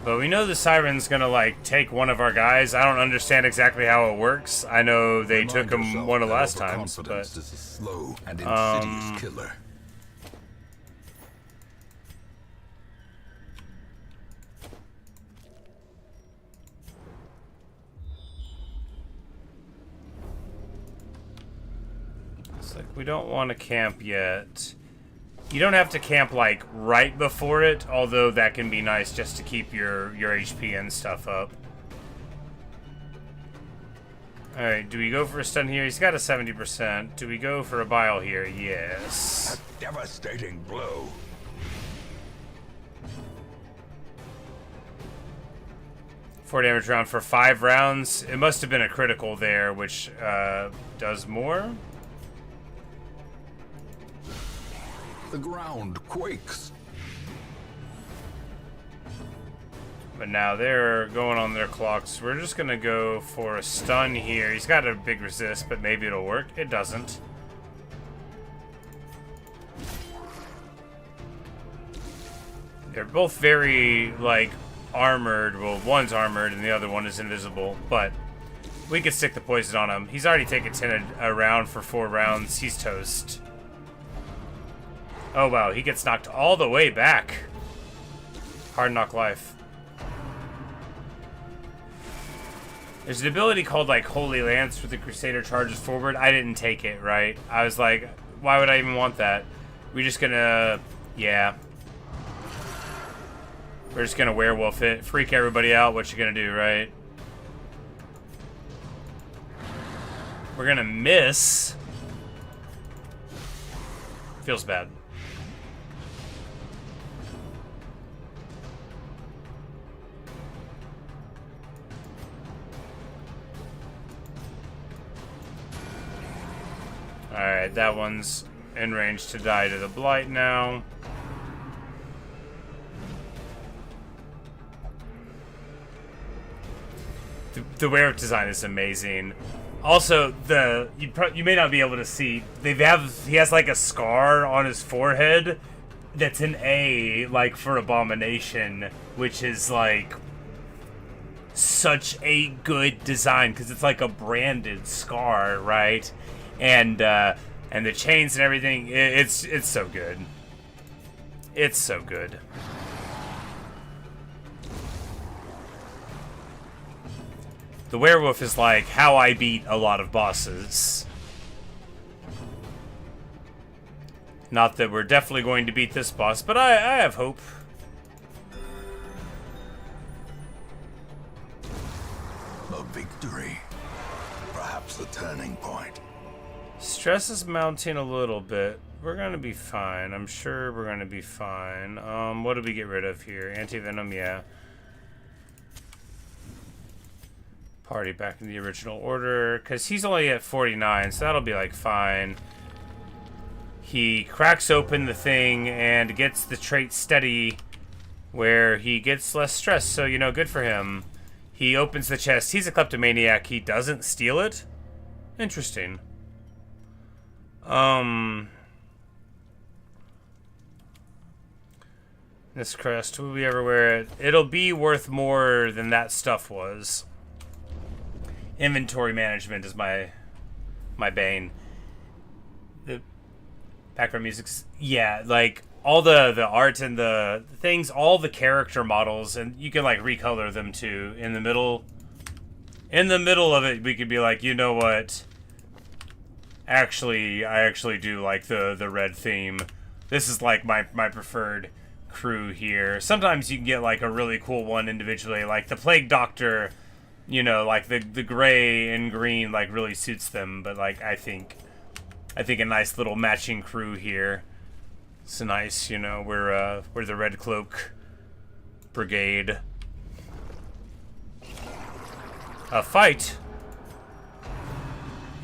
But we know the Siren's gonna, like, take one of our guys. I don't understand exactly how it works. I know they took him one of the last times, but... Overconfidence is a slow and insidious killer. like we don't want to camp yet. You don't have to camp like right before it, although that can be nice just to keep your HP and stuff up. Alright, do we go for a stun here? He's got a 70%. Do we go for a bile here? Yes. A devastating blow. Four damage round for 5 rounds. It must have been a critical there, which does more. The ground quakes. But now they're going on their clocks. We're just gonna go for a stun here. He's got a big resist, but maybe it'll work. It doesn't. They're both very, like, armored. Well, one's armored and the other one is invisible, but we could stick the poison on him. He's already taken 10 a round for 4 rounds. He's toast. Oh, wow. He gets knocked all the way back. Hard knock life. There's an ability called, like, Holy Lance where the Crusader charges forward. I didn't take it, right? I was like, why would I even want that? We're just gonna... Yeah. We're just gonna werewolf it. Freak everybody out. What you gonna do, right? We're gonna miss. Feels bad. Alright, that one's in range to die to the blight now. The werewolf design is amazing. Also, you may not be able to see, he has like a scar on his forehead that's an A, like for Abomination, which is like such a good design because it's like a branded scar, right? And the chains and everything, it's so good. It's so good. The werewolf is like how I beat a lot of bosses. Not that we're definitely going to beat this boss, but I have hope. A victory. Perhaps a turning point. Stress is mounting a little bit. We're gonna be fine. I'm sure we're gonna be fine. What did we get rid of here? Anti-venom, yeah. Party back in the original order, because he's only at 49, so that'll be like fine. He cracks open the thing and gets the trait steady where he gets less stress, so you know, good for him. He opens the chest. He's a kleptomaniac. He doesn't steal it? Interesting. This crest, will we ever wear it? It'll be worth more than that stuff was. Inventory management is my bane. The background music's, yeah, like all the art and the things, all the character models, and you can like recolor them too. In the middle of it, we could be like, you know what? Actually, I actually do like the red theme. This is like my preferred crew here. Sometimes you can get like a really cool one individually, like the Plague Doctor. You know, like the gray and green like really suits them, but like I think a nice little matching crew here. It's nice, you know. We're the Red Cloak Brigade. A fight.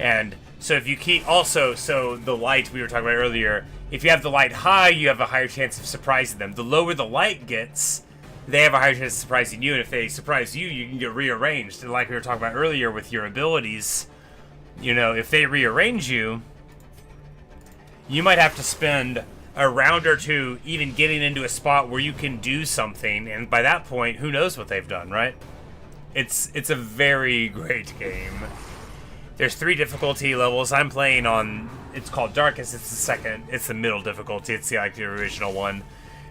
And so if you keep so the light we were talking about earlier, if you have the light high, you have a higher chance of surprising them. The lower the light gets, they have a higher chance of surprising you, and if they surprise you, you can get rearranged. And like we were talking about earlier with your abilities, you know, if they rearrange you, you might have to spend a round or two even getting into a spot where you can do something, and by that point, who knows what they've done, right? It's a very great game. There's 3 difficulty levels. I'm playing on, it's called Darkest, it's the middle difficulty, it's like the original one.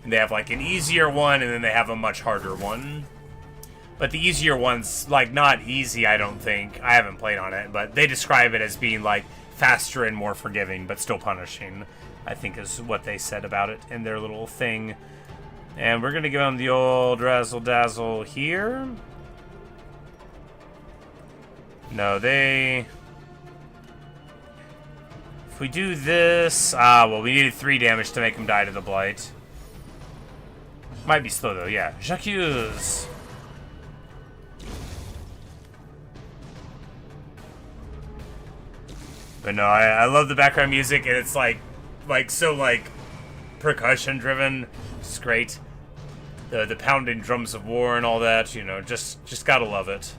And they have like an easier one, and then they have a much harder one. But the easier ones, like, not easy, I don't think. I haven't played on it, but they describe it as being, like, faster and more forgiving, but still punishing, I think is what they said about it in their little thing. And we're going to give them the old razzle-dazzle here. No, they... If we do this... well, we needed 3 damage to make him die to the blight. Might be slow, though, yeah. J'accuse! But no, I love the background music, and it's like so percussion driven. It's great. The pounding drums of war and all that, you know, just gotta love it.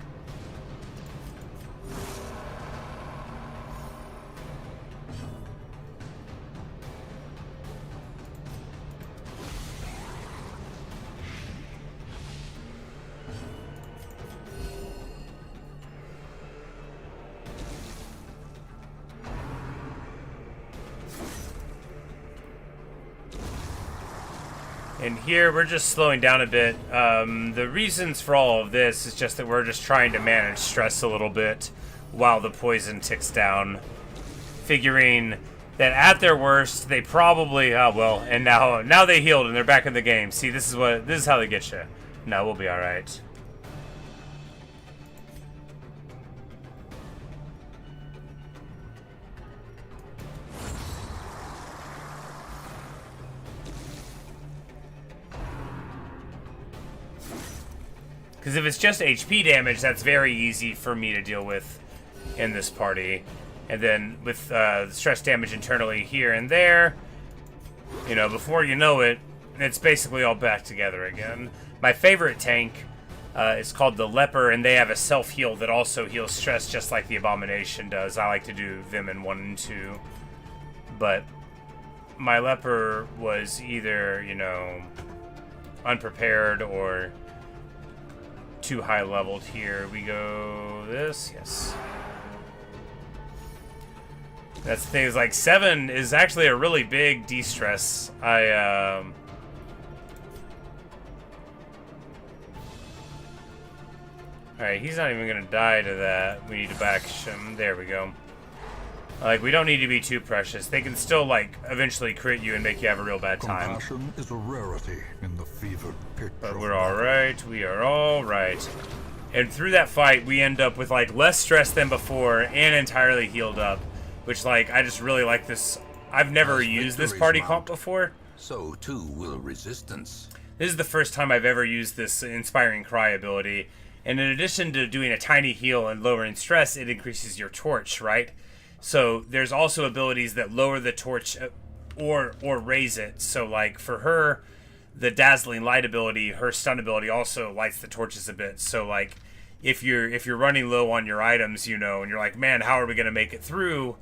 And here, we're just slowing down a bit. The reasons for all of this is just that we're just trying to manage stress a little bit while the poison ticks down. Figuring that at their worst, they probably... Oh, well, and now they healed and they're back in the game. See, this is how they get you. No, we'll be alright. Because if it's just HP damage, that's very easy for me to deal with in this party. And then with stress damage internally here and there, you know, before you know it, it's basically all back together again. My favorite tank is called the Leper, and they have a self-heal that also heals stress just like the Abomination does. I like to do them in 1 and 2. But my Leper was either, you know, unprepared or... too high leveled here. We go this, yes. That's the thing, is like 7 is actually a really big de-stress. Alright, he's not even gonna die to that. We need to back him. There we go. Like, we don't need to be too precious. They can still, like, eventually crit you and make you have a real bad time. Compassion is a rarity in the fevered pitch. But we're alright. We are alright. And through that fight, we end up with, like, less stress than before and entirely healed up. Which, like, I just really like this. I've never used this party comp before. So, too, will resistance. This is the first time I've ever used this Inspiring Cry ability. And in addition to doing a tiny heal and lowering stress, it increases your torch, right? So there's also abilities that lower the torch or raise it. So like for her, the dazzling light ability, her stun ability also lights the torches a bit. So like if you're running low on your items, you know, and you're like, man, how are we gonna make it through?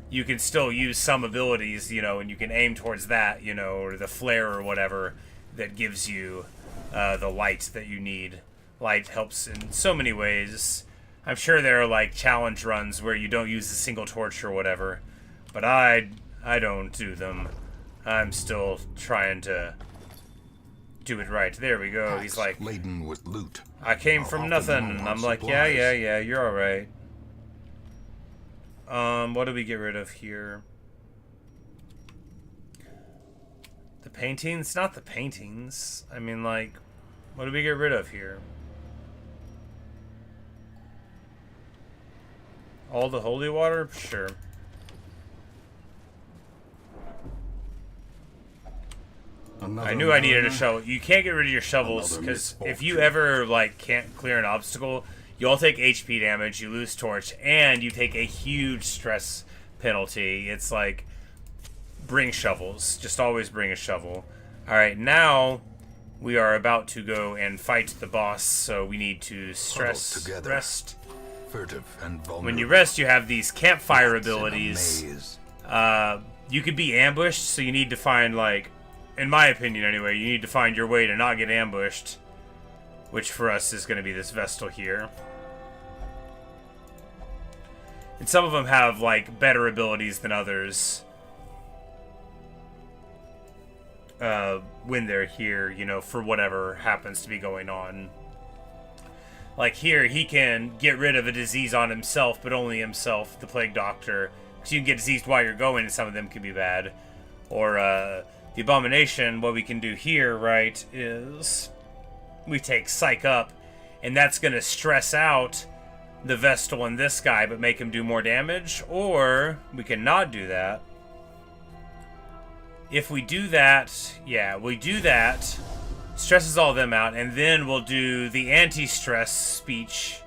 You can still use some abilities, you know, and you can aim towards that, you know, or the flare or whatever that gives you the light that you need. Light helps in so many ways. I'm sure there are like challenge runs where you don't use a single torch or whatever, but I don't do them. I'm still trying to do it right. There we go. He's like, laden with loot. I came from nothing. I'm like, yeah, you're all right. What do we get rid of here? The paintings? Not the paintings. I mean, like, what do we get rid of here? All the holy water? Sure. I knew I needed a shovel. You can't get rid of your shovels, because if you ever, like, can't clear an obstacle, you all take HP damage, you lose torch, and you take a huge stress penalty. It's like, bring shovels. Just always bring a shovel. Alright, now we are about to go and fight the boss, so we need to stress, rest. Furtive and vulnerable. When you rest, you have these campfire abilities. You could be ambushed, so you need to find, like, in my opinion anyway, you need to find your way to not get ambushed. Which for us is going to be this Vestal here. And some of them have, like, better abilities than others. When they're here, you know, for whatever happens to be going on. Like here, he can get rid of a disease on himself, but only himself, the Plague Doctor. Because you can get diseased while you're going, and some of them can be bad. Or, the Abomination, what we can do here, right, is we take Psych Up, and that's going to stress out the Vestal and this guy, but make him do more damage. Or we can not do that. If we do that, yeah, we do that, stresses all of them out, and then we'll do the anti-stress speech.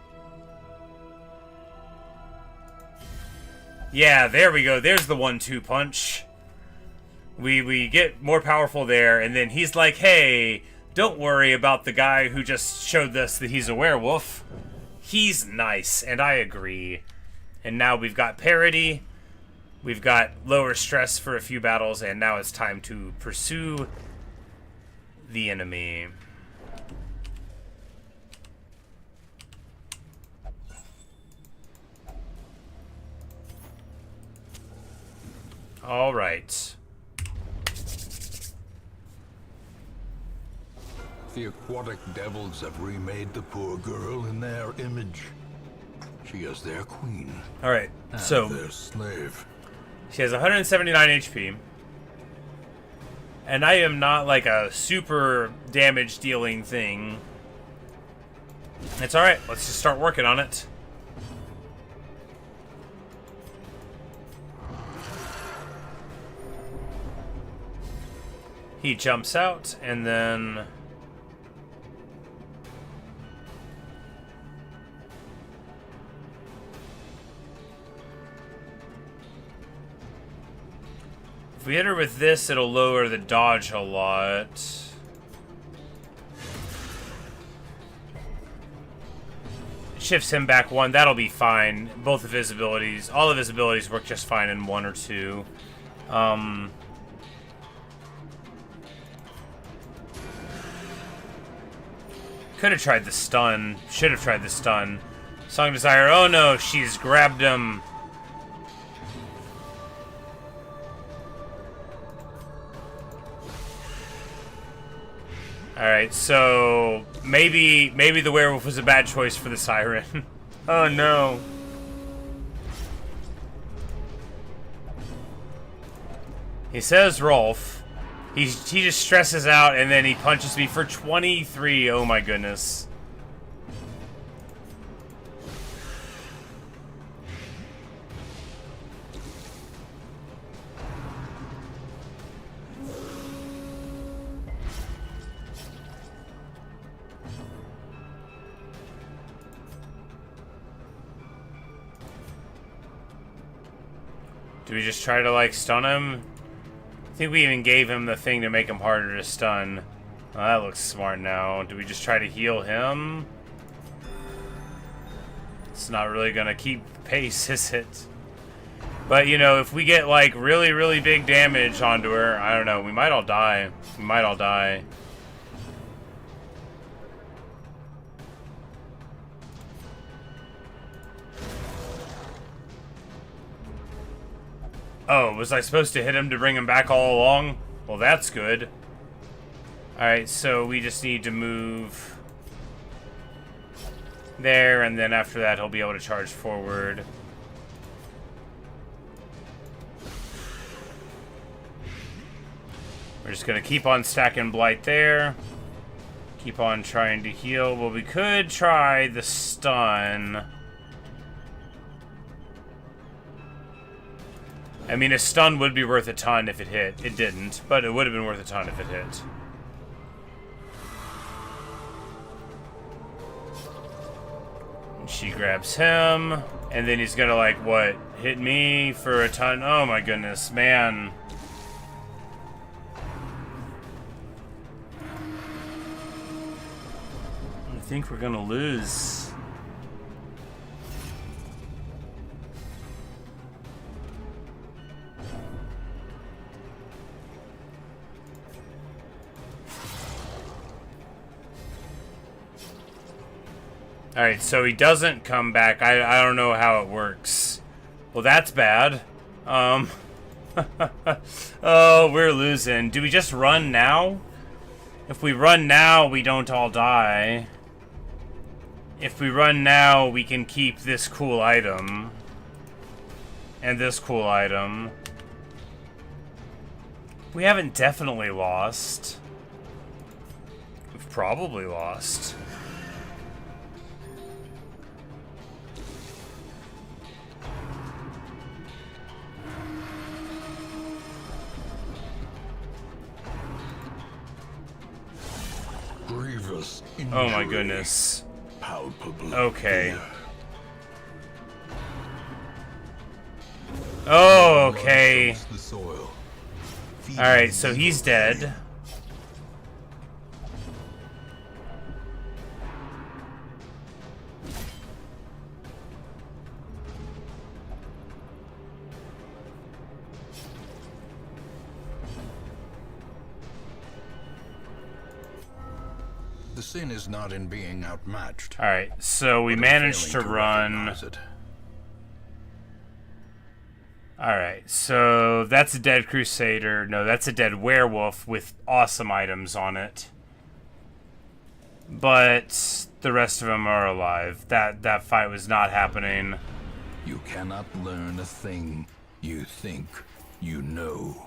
Yeah, there we go. There's the 1-2 punch. We get more powerful there, and then he's like, hey, don't worry about the guy who just showed us that he's a werewolf. He's nice, and I agree. And now we've got parity, we've got lower stress for a few battles, and now it's time to pursue the enemy. All right. The aquatic devils have remade the poor girl in their image. She is their queen. All right. And So their slave. she has 179 HP. And I am not like a super damage dealing thing. It's alright. Let's just start working on it. He jumps out and then... if we hit her with this, it'll lower the dodge a lot. Shifts him back 1. That'll be fine. Both of his abilities, all of his abilities work just fine in 1 or 2. Could have tried the stun. Should have tried the stun. Song Desire. Oh no, she's grabbed him. Alright, so maybe the werewolf was a bad choice for the Siren. Oh no. He says Rolf. He just stresses out and then he punches me for 23. Oh my goodness. Do we just try to, like, stun him? I think we even gave him the thing to make him harder to stun. Oh, that looks smart now. Do we just try to heal him? It's not really gonna keep pace, is it? But, you know, if we get, like, really, really big damage onto her, I don't know, we might all die. We might all die. Oh, was I supposed to hit him to bring him back all along? Well, that's good. Alright, so we just need to move there, and then after that he'll be able to charge forward. We're just going to keep on stacking Blight there. Keep on trying to heal. Well, we could try the stun. I mean, a stun would be worth a ton if it hit. It didn't, but it would have been worth a ton if it hit. And she grabs him, and then he's gonna, like, what? Hit me for a ton? Oh my goodness, man. I think we're gonna lose. Alright, so he doesn't come back. I don't know how it works. Well, that's bad. Oh, we're losing. Do we just run now? If we run now, we don't all die. If we run now, we can keep this cool item. And this cool item. We haven't definitely lost. We've probably lost. Grievous injury. Oh my goodness. Palpable. Okay. Oh, okay. The soil. Alright, so he's dead. The sin is not in being outmatched. Alright, so we managed to run. recognize it. Alright, so that's a dead crusader. No, that's a dead werewolf with awesome items on it. But the rest of them are alive. That fight was not happening. You cannot learn a thing you think you know.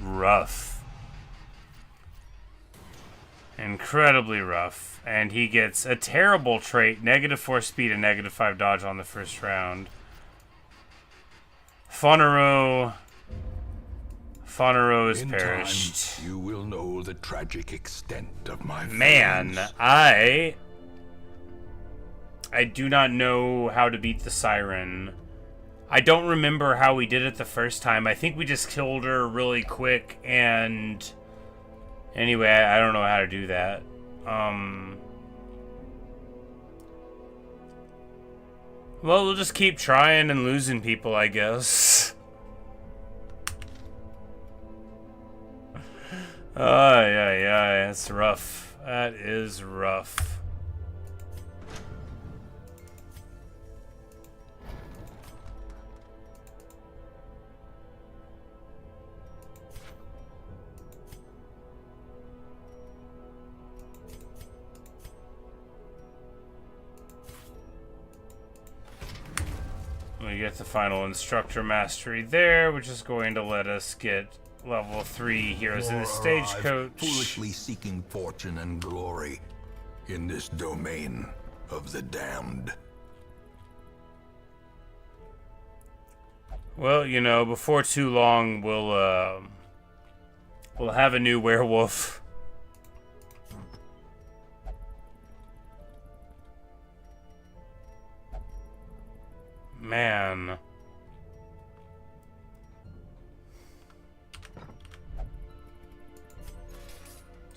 Rough. Incredibly rough. And he gets a terrible trait, -4 speed and -5 dodge on the first round. Fonero is In perished. time, you will know the tragic extent of my Man, failings. I do not know how to beat the Siren. I don't remember how we did it the first time. I think we just killed her really quick, and anyway, I don't know how to do that. Well, we'll just keep trying and losing people, I guess. Yeah, that's rough. That is rough. We get the final instructor mastery there, which is going to let us get level 3 heroes in the stagecoach. Foolishly seeking fortune and glory in this domain of the damned. Well, you know, before too long, we'll have a new werewolf. Man.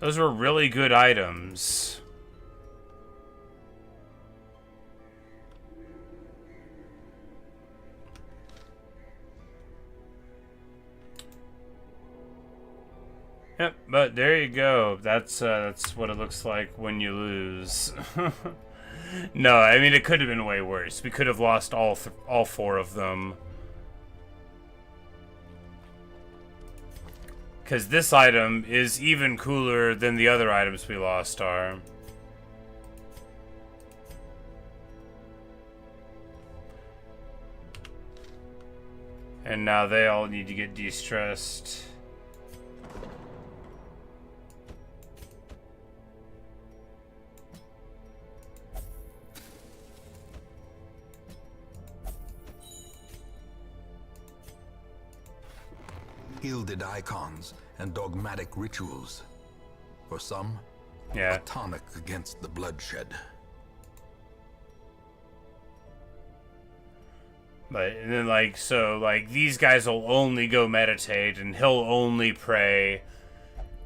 Those were really good items. Yep, but there you go. That's what it looks like when you lose. No, I mean, it could have been way worse. We could have lost all 4 of them. Because this item is even cooler than the other items we lost are. And now they all need to get de-stressed. Gilded icons and dogmatic rituals. For some, Yeah. a tonic against the bloodshed. But and then like these guys will only go meditate and he'll only pray,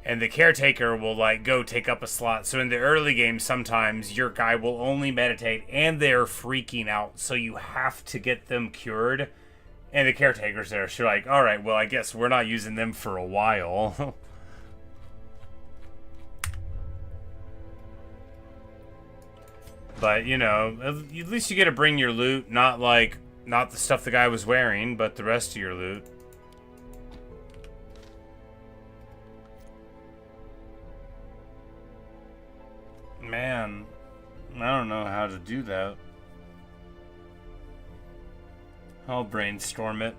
and the caretaker will like go take up a slot. So in the early game, sometimes your guy will only meditate and they're freaking out, so you have to get them cured. And the caretaker's there. So you're like, all right, well, I guess we're not using them for a while. But you know, at least you get to bring your loot, not the stuff the guy was wearing, but the rest of your loot. Man, I don't know how to do that. I'll brainstorm it.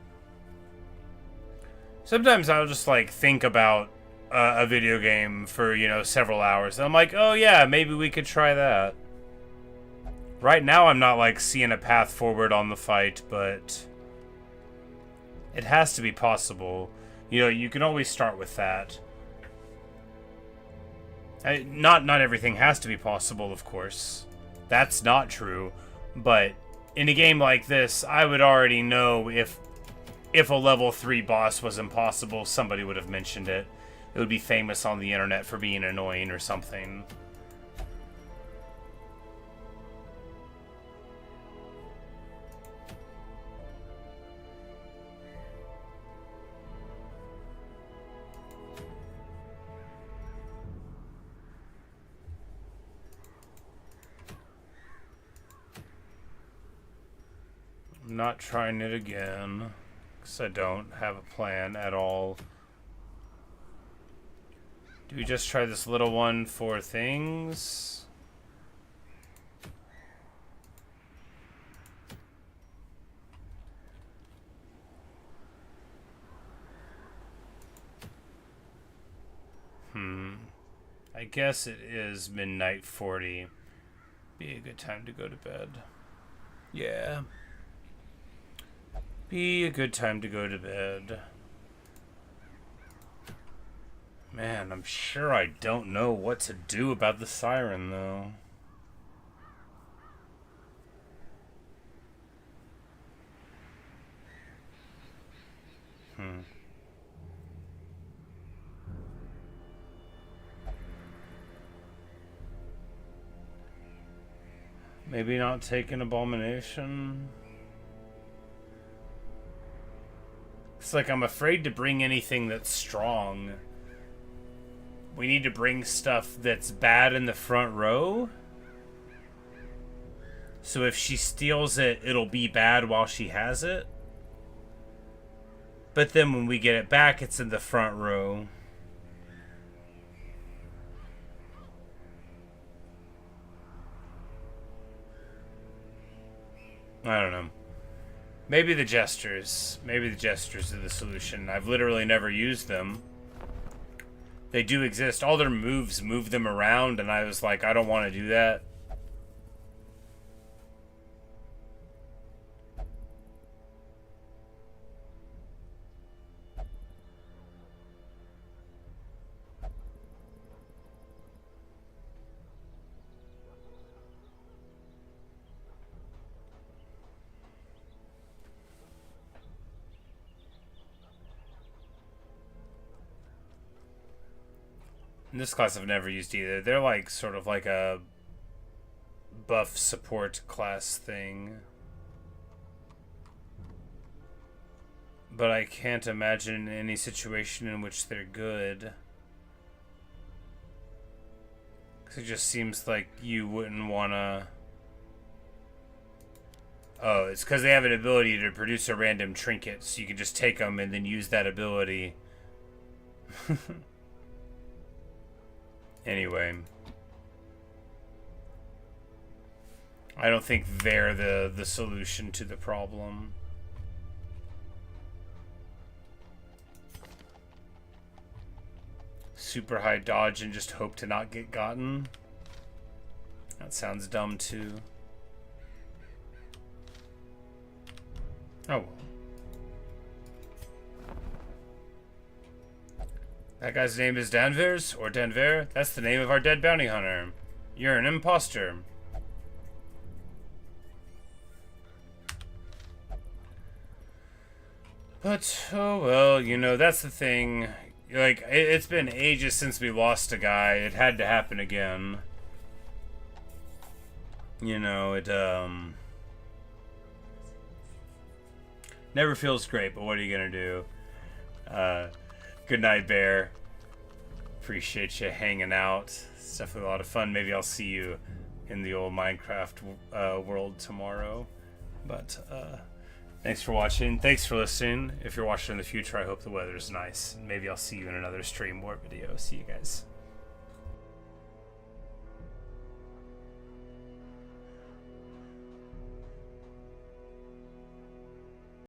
Sometimes I'll just like think about a video game for, you know, several hours. And I'm like, oh yeah, maybe we could try that. Right now I'm not like seeing a path forward on the fight, but it has to be possible. You know, you can always start with that. Not everything has to be possible, of course. That's not true. But in a game like this, I would already know if a level 3 boss was impossible, somebody would have mentioned it. It would be famous on the internet for being annoying or something. I'm not trying it again, because I don't have a plan at all. Do we just try this little one for things? I guess it is midnight 40. Be a good time to go to bed. Yeah. Be a good time to go to bed. Man, I'm sure I don't know what to do about the Siren, though. Maybe not take an Abomination. It's like I'm afraid to bring anything that's strong. We need to bring stuff that's bad in the front row. So if she steals it, it'll be bad while she has it. But then when we get it back, it's in the front row. I don't know. Maybe the gestures. Maybe the gestures are the solution. I've literally never used them. They do exist. All their moves move them around, and I was like, I don't want to do that. In this class I've never used either. They're like sort of like a buff support class thing. But I can't imagine any situation in which they're good. Because it just seems like you wouldn't want to... Oh, it's because they have an ability to produce a random trinket, so you can just take them and then use that ability. Anyway, I don't think they're the solution to the problem. Super high dodge and just hope to not get gotten. That sounds dumb too. Oh. That guy's name is Danvers, or Denver. That's the name of our dead bounty hunter. You're an imposter. But, oh well, you know, that's the thing. Like, it's been ages since we lost a guy. It had to happen again. You know, it, never feels great, but what are you gonna do? Good night, Bear. Appreciate you hanging out. It's definitely a lot of fun. Maybe I'll see you in the old Minecraft world tomorrow. But thanks for watching. Thanks for listening. If you're watching in the future, I hope the weather's nice. Maybe I'll see you in another stream or video. See you guys.